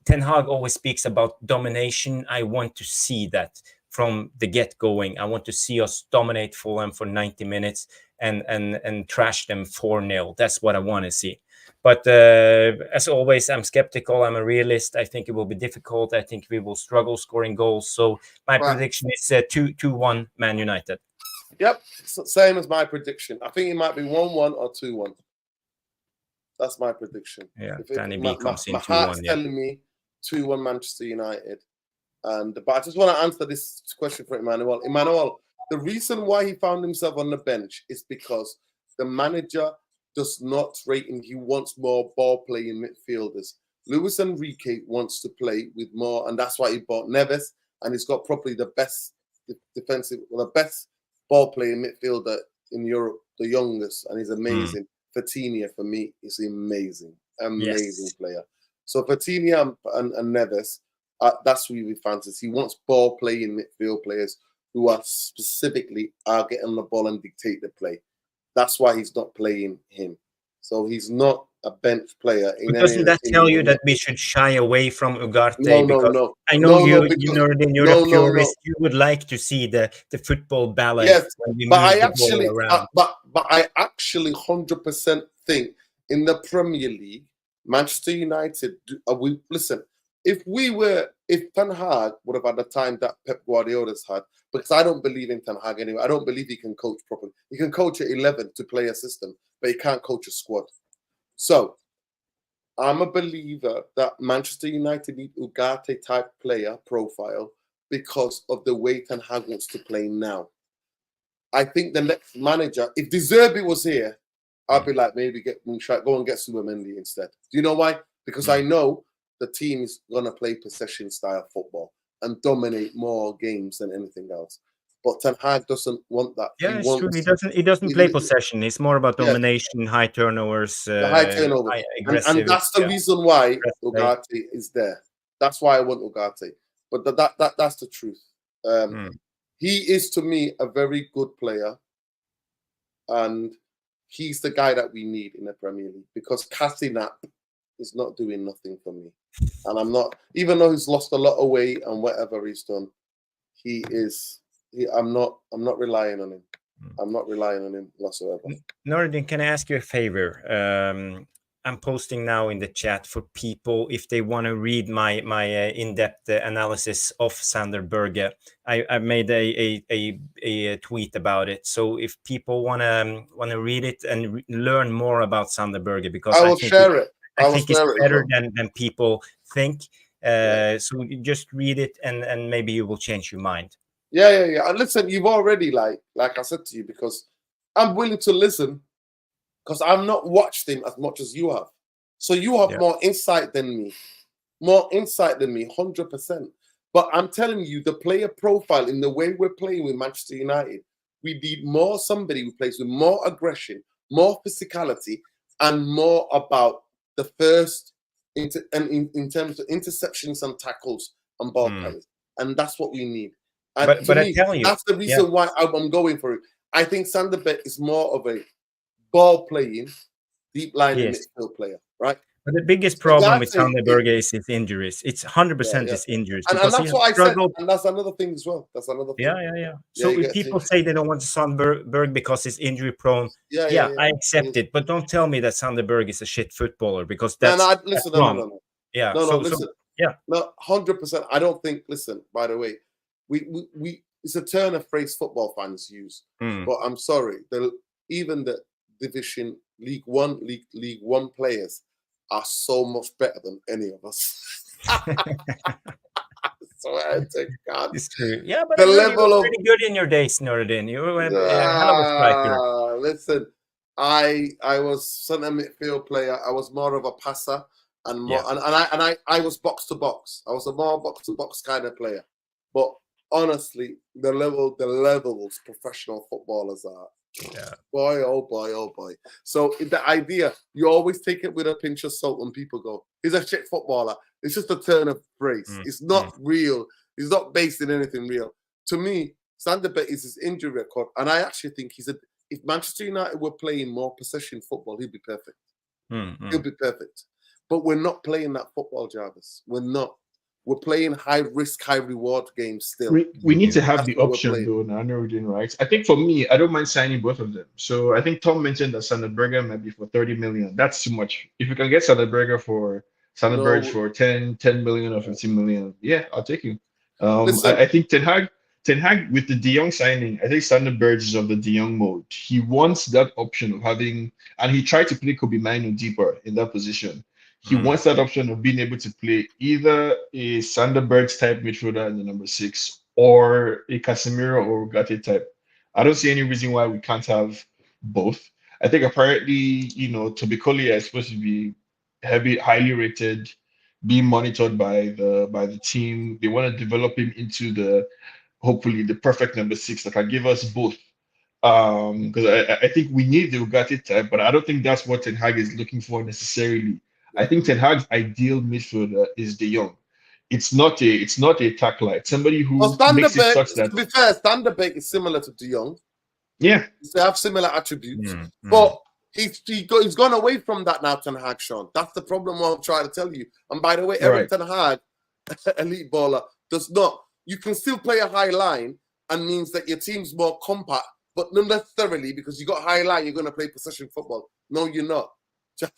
Ten Hag always speaks about domination. I want to see that from the get going. I want to see us dominate Fulham for 90 minutes and trash them 4-0. That's what I want to see. But as always, I'm skeptical. I'm a realist. I think it will be difficult. I think we will struggle scoring goals. So my prediction is 2-1 Man United. Yep, same as my prediction. I think it might be 1-1 or 2-1. That's my prediction. Yeah, Danny B comes in 2-1. My heart's telling me 2-1 Manchester United. But I just want to answer this question for Emmanuel. Emmanuel, the reason why he found himself on the bench is because the manager does not rate him. He wants more ball-playing midfielders. Luis Enrique wants to play with more, and that's why he bought Neves, and he's got probably the best the best ball-playing midfielder in Europe, the youngest, and he's amazing. Fatinia, for me, is amazing player. So Fatinia and Neves, that's who he fancies. He wants ball-playing midfield players who are specifically getting the ball and dictate the play. That's why he's not playing him. So he's not a bench player. Doesn't that tell you that we should shy away from Ugarte? No. I know you're a purist. You would like to see the football balance. Yes, when we but move I the ball actually, around. but I actually 100% think in the Premier League, Manchester United. Listen. If Ten Hag would have had the time that Pep Guardiola's had, because I don't believe in Ten Hag anyway. I don't believe he can coach properly. He can coach at 11 to play a system, but he can't coach a squad. So I'm a believer that Manchester United need Ugarte type player profile because of the way Ten Hag wants to play now. I think the next manager, if De Zerbi was here, I'd be like, maybe go and get Subamendi instead. Do you know why? Because I know the team is going to play possession style football and dominate more games than anything else. But Ten Hag doesn't want that. Yeah, it's true. He doesn't play possession. It's more about domination, high turnovers, high turnover. aggressive. And that's the reason why Ugarte is there. That's why I want Ugarte. But that's the truth. He is, to me, a very good player. And he's the guy that we need in the Premier League, because Casinap is not doing nothing for me. And I'm not, even though he's lost a lot of weight and whatever he's done, I'm not relying on him. I'm not relying on him whatsoever. Nordin, can I ask you a favor? I'm posting now in the chat for people if they want to read my in-depth analysis of Sander Berge. I made a tweet about it. So if people want to read it and learn more about Sander Berge, because I will share it. I think it's better than people think. So you just read it and maybe you will change your mind. Yeah. And listen, you've already, like I said to you, because I'm willing to listen, because I've not watched him as much as you have. So you have more insight than me. 100%. But I'm telling you, the player profile in the way we're playing with Manchester United, we need somebody who plays with more aggression, more physicality, and more about the first in terms of interceptions and tackles and ball carries. And that's what we need. And but I tell you, that's the reason why I'm going for it. I think Sander Berge is more of a ball-playing, deep-lining midfield player, right? But the biggest problem with Sander Berge is his injuries. It's 100% his injuries. And that's what I said. And that's another thing as well. That's another thing. Yeah. So if people say they don't want Sander Berge because he's injury-prone, I accept it. But don't tell me that Sander Berge is a shit footballer, because that's wrong. No, listen. No, 100%. I don't think, listen, by the way, we it's a turn of phrase football fans use. But I'm sorry, even the division League One players are so much better than any of us. Swear to God. It's true. Yeah, but The you level were of pretty good in your days, Nuruddin. You were a hell of a striker. Listen, I was centre midfield player. I was more of a passer and more, I was box to box. I was a more box to box kind of player. But honestly, the levels professional footballers are. Yeah. Boy, oh boy, oh boy. So the idea, you always take it with a pinch of salt when people go, he's a shit footballer. It's just a turn of phrase. It's not real. It's not based in anything real. To me, Sander Berge is his injury record, and I actually think if Manchester United were playing more possession football, he'd be perfect. He'll be perfect. But we're not playing that football, Jarvis. We're not. We're playing high risk, high reward games still. We need to have That's the what we're option playing. though. Now, I know we're doing right. I think for me, I don't mind signing both of them. So I think Tom mentioned that Sander Berge might be for 30 million. That's too much. If we can get Berge for 10 million or 15 million, yeah, I'll take you. I think Ten Hag with the De Jong signing, I think Sander Berge is of the De Jong mode. He wants that option of having, and he tried to play Kobe Mino deeper in that position. He wants that option of being able to play either a Sander Berge type midfielder in the number 6 or a Casemiro or Ugarte type. I don't see any reason why we can't have both. I think apparently, Toby Collier is supposed to be highly rated, being monitored by the team. They want to develop him into hopefully the perfect number 6 that can give us both. Because I think we need the Ugarte type, but I don't think that's what Ten Hag is looking for necessarily. I think Ten Hag's ideal midfielder is De Jong. It's not a tackler. It's somebody who makes it such that. To be fair, Sander Berge is similar to De Jong. Yeah, they have similar attributes, but he's gone away from that now. Ten Hag, Sean. That's the problem. I'm trying to tell you. And by the way, Eric Ten Hag, elite baller, does not. You can still play a high line, and means that your team's more compact, but not necessarily because you got high line. You're going to play possession football. No, you're not. Just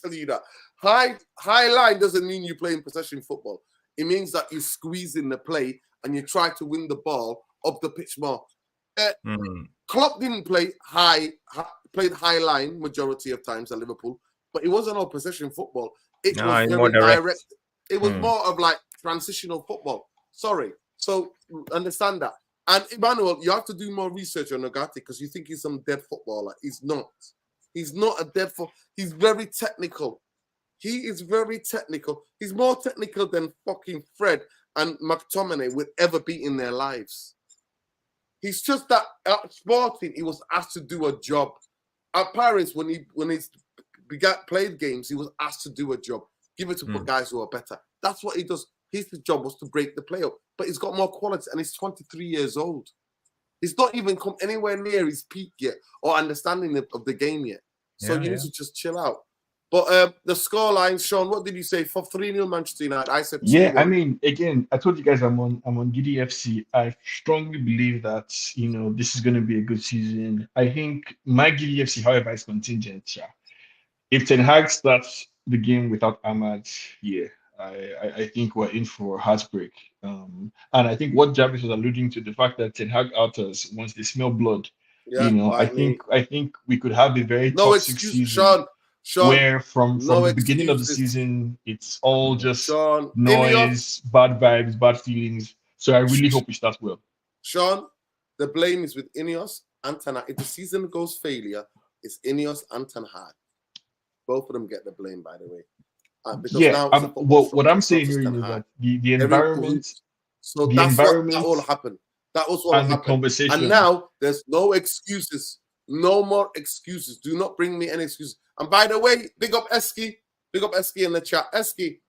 tell you that high line doesn't mean you're playing possession football. It means that you squeeze in the play and you try to win the ball up the pitch more. Klopp didn't play played high line majority of times at Liverpool, but it wasn't all possession football. It was very more direct. It was more of like transitional football. Sorry, so understand that. And Emmanuel, you have to do more research on Ugarte because you think he's some dead footballer. He's not. He's not a dead footballer. He's very technical. He is very technical. He's more technical than fucking Fred and McTominay would ever be in their lives. He's just that at Sporting, he was asked to do a job. At Paris, when he played games, he was asked to do a job. Give it to guys who are better. That's what he does. His job was to break the play up. But he's got more quality, and he's 23 years old. He's not even come anywhere near his peak yet or understanding of the game yet. So you need to just chill out. But the scoreline, Sean, what did you say? For 3-0 Manchester United, I said 2-1. Yeah, I mean, again, I told you guys I'm on Giddy FC. I strongly believe that, this is going to be a good season. I think my Giddy FC, however, is contingent. Yeah. If Ten Hag starts the game without Ahmad, I think we're in for heartbreak. And I think what Jarvis was alluding to, the fact that Ten Hag outers once they smell blood, I think we could have a very toxic season. Sean, where from the beginning of the season, it's all just noise, bad vibes, bad feelings. So I really hope we start well. Sean, the blame is with Ineos and Ten Hag. If the season goes failure, it's Ineos and Ten Hag. Both of them get the blame, by the way. What I'm saying here is that the environment, that all happened. That was what happened. The conversation. And now there's no excuses. No more excuses. Do not bring me any excuses. And by the way, big up Eski. Big up Eski in the chat. Eski,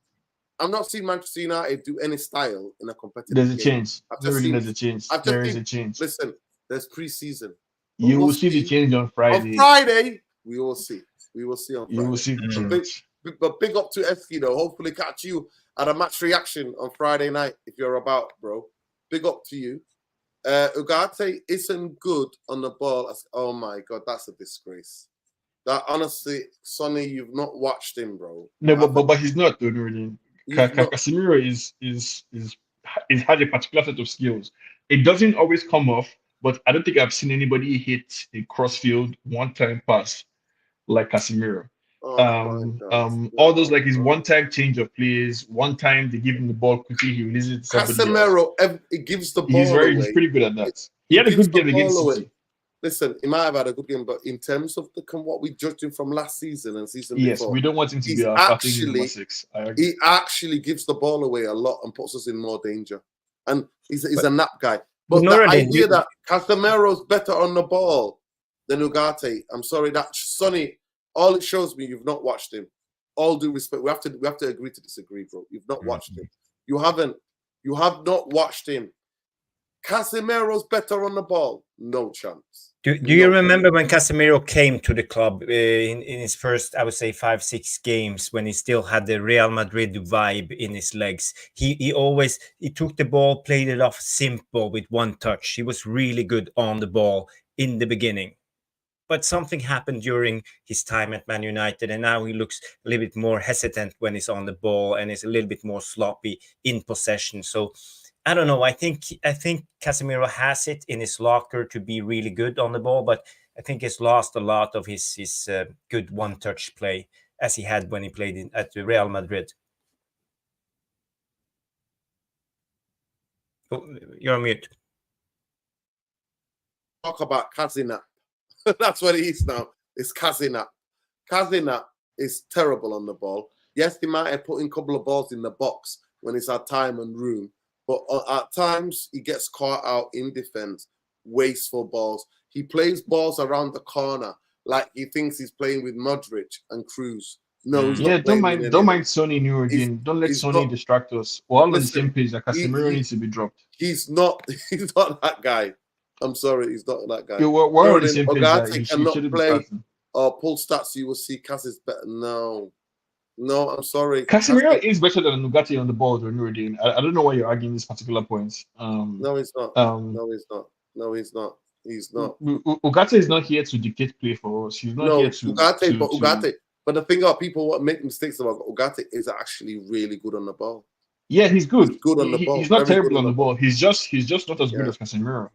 I'm not seeing Manchester United do any style in a competitive There's a game. change. There's a change. There is a change. Listen, there's pre-season. You will see the change on Friday. On Friday, we will see. We will see on Friday. You will see the change. But big up to Eski, though. Hopefully catch you at a match reaction on Friday night if you're about, bro. Big up to you. Ugarte isn't good on the ball. Oh my God, that's a disgrace. That honestly, Sonny, you've not watched him, bro. No, but he's not doing really. Casemiro is it has a particular set of skills. It doesn't always come off, but I don't think I've seen anybody hit a crossfield one-time pass like Casemiro. Oh my God. All those like his No. one-time change of plays, one time they give him the ball quickly, he releases it to somebody else. Casemiro, it gives the ball away. He's pretty good at that. He He had a gives good the game against ball away. City. Listen, he might have had a good game, but in terms of what we judged him from last season and season Yes, before, we don't want him to he's be our starting actually- number 6. I agree. he actually gives the ball away a lot and puts us in more danger. And he's a nap guy. But the Nordin, idea that Casemiro's better on the ball than Ugarte, I'm sorry, that Sonny, all it shows me you've not watched him. All due respect, we have to agree to disagree, bro. You've not watched him. You have not watched him. Casemiro's better on the ball. No chance. Do you remember when Casemiro came to the club in his first, I would say, 5-6 games, when he still had the Real Madrid vibe in his legs? He took the ball, played it off simple with one touch. He was really good on the ball in the beginning. But something happened during his time at Man United, and now he looks a little bit more hesitant when he's on the ball and is a little bit more sloppy in possession. So I don't know. I think Casemiro has it in his locker to be really good on the ball, but I think he's lost a lot of his good one-touch play as he had when he played at Real Madrid. Oh, you're on mute. Talk about Casinap. That's what it is now. It's Casinap. Casinap is terrible on the ball. Yes, he might have put in a couple of balls in the box when he's had time and room, but at times he gets caught out in defense, wasteful balls. He plays balls around the corner like he thinks he's playing with Modric and Cruz. No, he's not don't playing with mind anyone. Sonny Nuruddin. Don't let he's Sonny not- distract us. We're all on the Listen, same page that Casemiro needs to be dropped. He's not that guy. I'm sorry, he's not that guy. Yeah, we're on the Nuruddin, same page that Ugarte he cannot shouldn't be play. starting. Or pull stats, you will see Cass is better. No, I'm sorry. Casemiro is better than Ugarte on the ball than Nuruddin. I don't know why you're arguing this particular point. No, he's not. Um, No, he's not. No, he's not. He's not. Ugarte is not here to dictate play for us. He's not No, here to Ugarte, but to- Ugarte. But the thing about people what make mistakes about Ugarte is actually really good on the ball. Yeah, he's good. He's good on the ball, He's not very terrible good on the ball. He's just not as good Yeah. as Casemiro.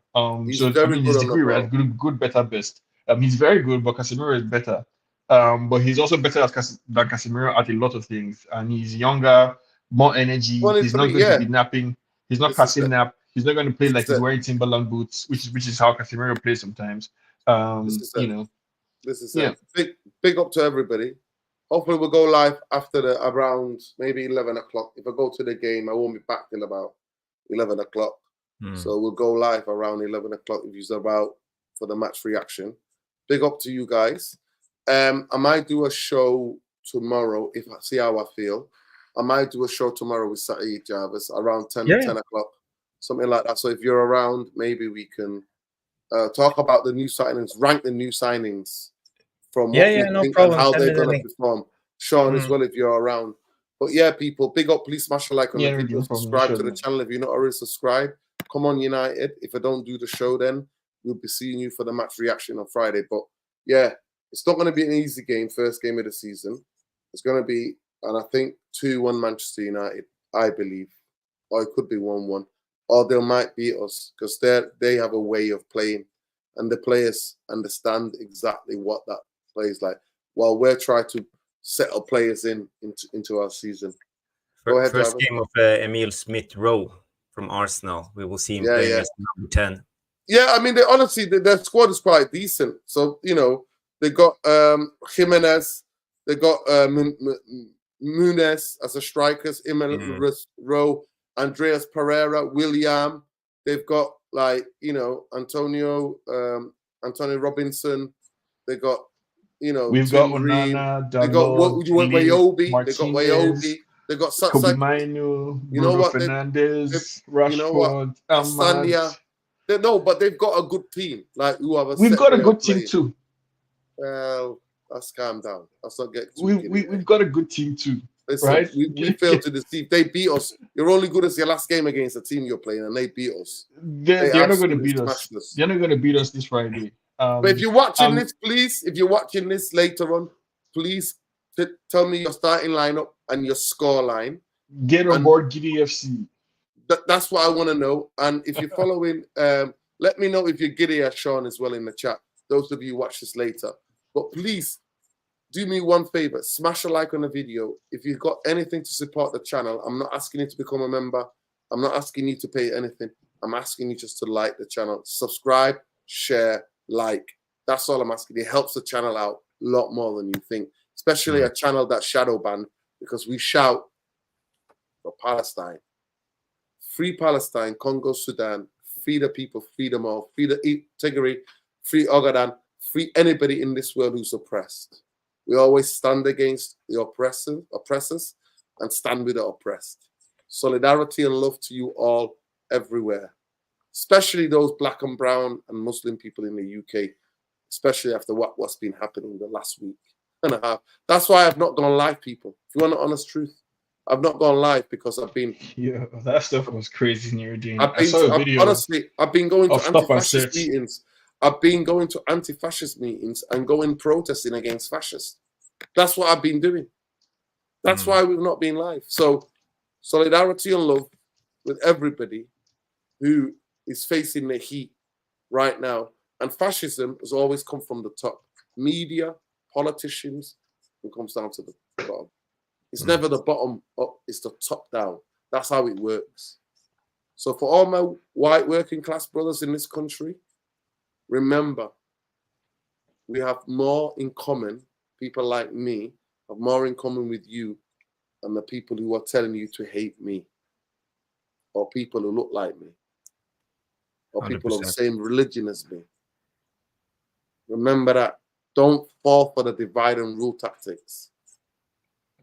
He's So I very mean, good his on the degree, right? ball. Good, better, best. He's very good, but Casemiro is better. But he's also better than Casemiro at a lot of things. And he's younger, more energy. He's not 23, going to yeah. be napping. He's not This is passing it. nap. He's not going to play This like is he's it. wearing Timberland boots, which is how Casemiro plays sometimes. This is it. You know, This is Yeah. it. Big up to everybody. Hopefully we'll go live after around maybe 11 o'clock. If I go to the game, I won't be back till about 11 o'clock. So we'll go live around 11 o'clock if you're about for the match reaction. Big up to you guys. I might do a show tomorrow if I see how I feel. I might do a show tomorrow with Saeed Jarvis around 10 o'clock, something like that. So if you're around, maybe we can talk about the new signings, rank the new signings from what we no think problem. and how Send they're me the going to link. perform. Sean as well, if you're around. But yeah, people, big up. Please smash a like on Yeah, the no video. problem. Subscribe to Sure. the channel if you're not already subscribed. Come on, United. If I don't do the show, then we'll be seeing you for the match reaction on Friday. But yeah, it's not going to be an easy game, first game of the season. It's going to be, and I think 2-1 Manchester United, I believe. Or it could be 1-1. Or they might beat us because they have a way of playing. And the players understand exactly what that plays like. While we're trying to settle players into our season. Go ahead, First Jarvis. game of Emil Smith-Rowe from Arsenal. We will see him playing as number 10. Yeah, I mean, their squad is quite decent. So, you know, they got Jimenez, they got Muniz as a strikers, Emil Rowe, Andreas Pereira, William. They've got Antonio Robinson. They got we've got Tim Ream. Onana, They got Dalot, Wayobi. Martinez, They got Wayobi. They got Kobe Mainu, Bruno Fernandes, Rashford, Sandia. No, but they've got a good team. Like whoever. We've got a good team too. Well, let's calm down. Let's not get. We've got a good team too. Listen, right? We failed to deceive. They beat us. You're only good as your last game against the team you're playing, and they beat us. They're not going to beat us. They're not going to beat us this Friday. But if you're watching this, please, if you're watching this later on, please tell me your starting lineup and your score line. Get on board GDFC. That's what I want to know. And if you're following, let me know if you're giddy as Sean as well in the chat. Those of you who watch this later. But please do me one favor. Smash a like on the video. If you've got anything to support the channel, I'm not asking you to become a member. I'm not asking you to pay anything. I'm asking you just to like the channel. Subscribe, share, like. That's all I'm asking. It helps the channel out a lot more than you think. Especially a channel that's shadow banned, because we shout for Palestine. Free Palestine, Congo, Sudan. Free the people, free them all. Free the Tigray, free Ogaden, free anybody in this world who's oppressed. We always stand against the oppressors and stand with the oppressed. Solidarity and love to you all everywhere, especially those black and brown and Muslim people in the UK, especially after what's been happening the last week and a half. That's why I've not gone live, people. If you want the honest truth, I've not gone live because I've been... Yeah, that stuff was crazy, Nuruddin. I saw a video. Honestly, I've been going to anti-fascist meetings. I've been going to anti-fascist meetings and going protesting against fascists. That's what I've been doing. That's why we've not been live. So solidarity and love with everybody who is facing the heat right now. And fascism has always come from the top. Media, politicians, it comes down to the bottom. It's never the bottom up, it's the top down. That's how it works. So for all my white working class brothers in this country, remember, we have more in common. People like me have more in common with you than the people who are telling you to hate me, or people who look like me, or 100%. people of the same religion as me. Remember that. Don't fall for the divide and rule tactics.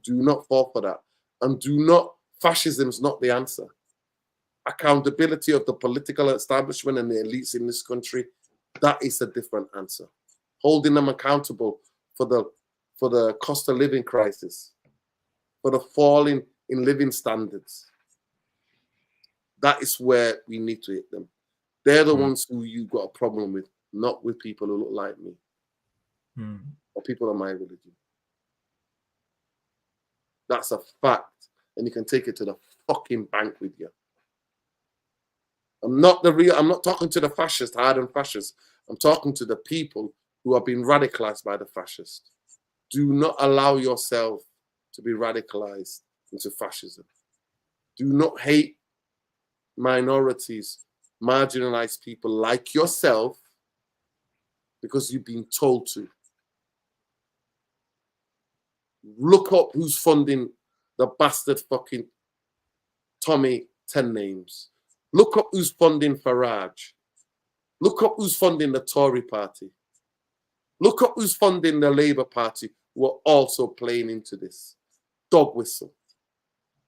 Do not fall for that. And do not, fascism is not the answer. Accountability of the political establishment and the elites in this country, that is a different answer. Holding them accountable for the cost of living crisis, for the falling in living standards. That is where we need to hit them. They're the ones who you got a problem with, not with people who look like me or people of my religion. That's a fact, and you can take it to the fucking bank with you. I'm not talking to the fascists, hardened fascists. I'm talking to the people who are being radicalized by the fascists. Do not allow yourself to be radicalized into fascism. Do not hate minorities, marginalized people like yourself because you've been told to. Look up who's funding the bastard fucking Tommy 10 names. Look up who's funding Farage. Look up who's funding the Tory party. Look up who's funding the Labour Party, who are also playing into this. Dog whistle.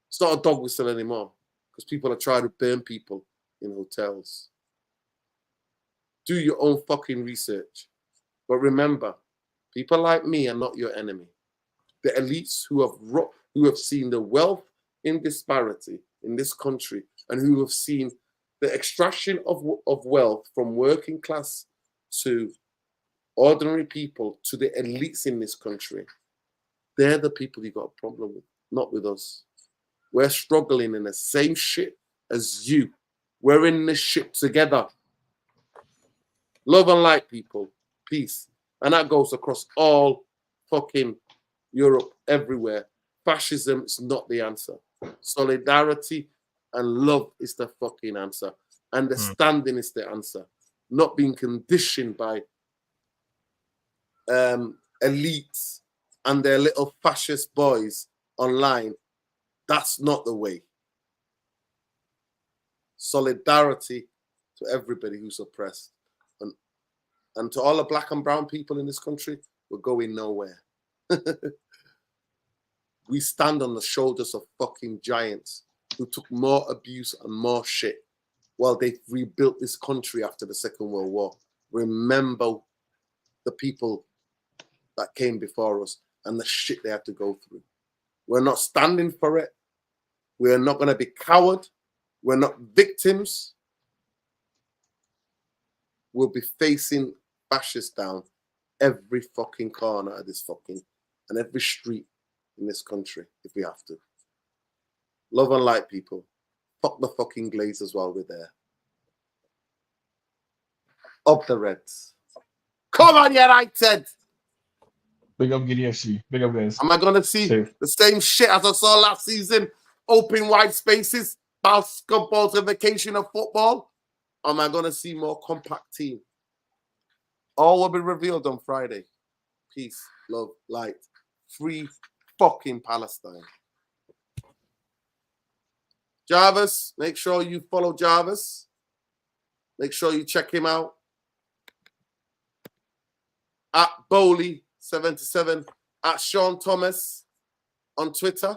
It's not a dog whistle anymore because people are trying to burn people in hotels. Do your own fucking research. But remember, people like me are not your enemy. The elites who have seen the wealth in disparity in this country and who have seen the extraction of wealth from working class to ordinary people to the elites in this country, they're the people you got a problem with, not with us. We're struggling in the same shit as you. We're in this shit together. Love and light, people. Peace. And that goes across all fucking Europe, everywhere. Fascism is not the answer. Solidarity and love is the fucking answer. Understanding is the answer. Not being conditioned by elites and their little fascist boys online. That's not the way. Solidarity to everybody who's oppressed. And to all the black and brown people in this country, we're going nowhere. We stand on the shoulders of fucking giants who took more abuse and more shit while they rebuilt this country after the Second World War. Remember the people that came before us and the shit they had to go through. We're not standing for it. We're not going to be coward. We're not victims. We'll be facing fascists down every fucking corner of this fucking and every street in this country if we have to. Love and light, people. Fuck the fucking Glazers while we're there. Up the Reds. Come on, United! Big up Giddy FC. Big up guys. Am I going to see Safe. the same shit as I saw last season? Open wide spaces, basketball vacation of football? Or am I going to see more compact team? All will be revealed on Friday. Peace, love, light. Free fucking Palestine. Jarvis, make sure you follow Jarvis. Make sure you check him out. At Bowley77. At Sean Thomas on Twitter.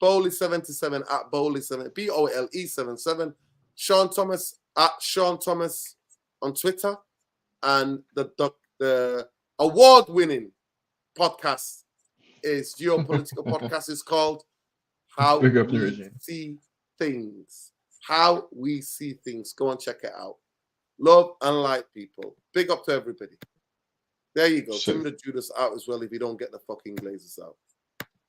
Bowley77 at Bowley7. BOLE77. Sean Thomas at Sean Thomas on Twitter. And the award-winning podcast is geopolitical podcast is called How Big up the We regime. See Things. How We See Things. Go and check it out. Love and light, people. Big up to everybody. There you go. Sure. Tim the Judas out as well if you don't get the fucking Glazers out.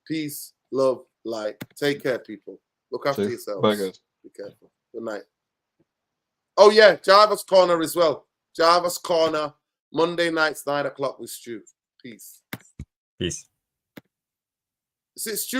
Peace, love, light. Take care, people. Look after Safe. yourselves. Bye, guys. Be careful. Good night. Oh, yeah. Jarvis Corner as well. Jarvis Corner. Monday nights, 9 o'clock with Stu. Peace. Peace. Is it Stu?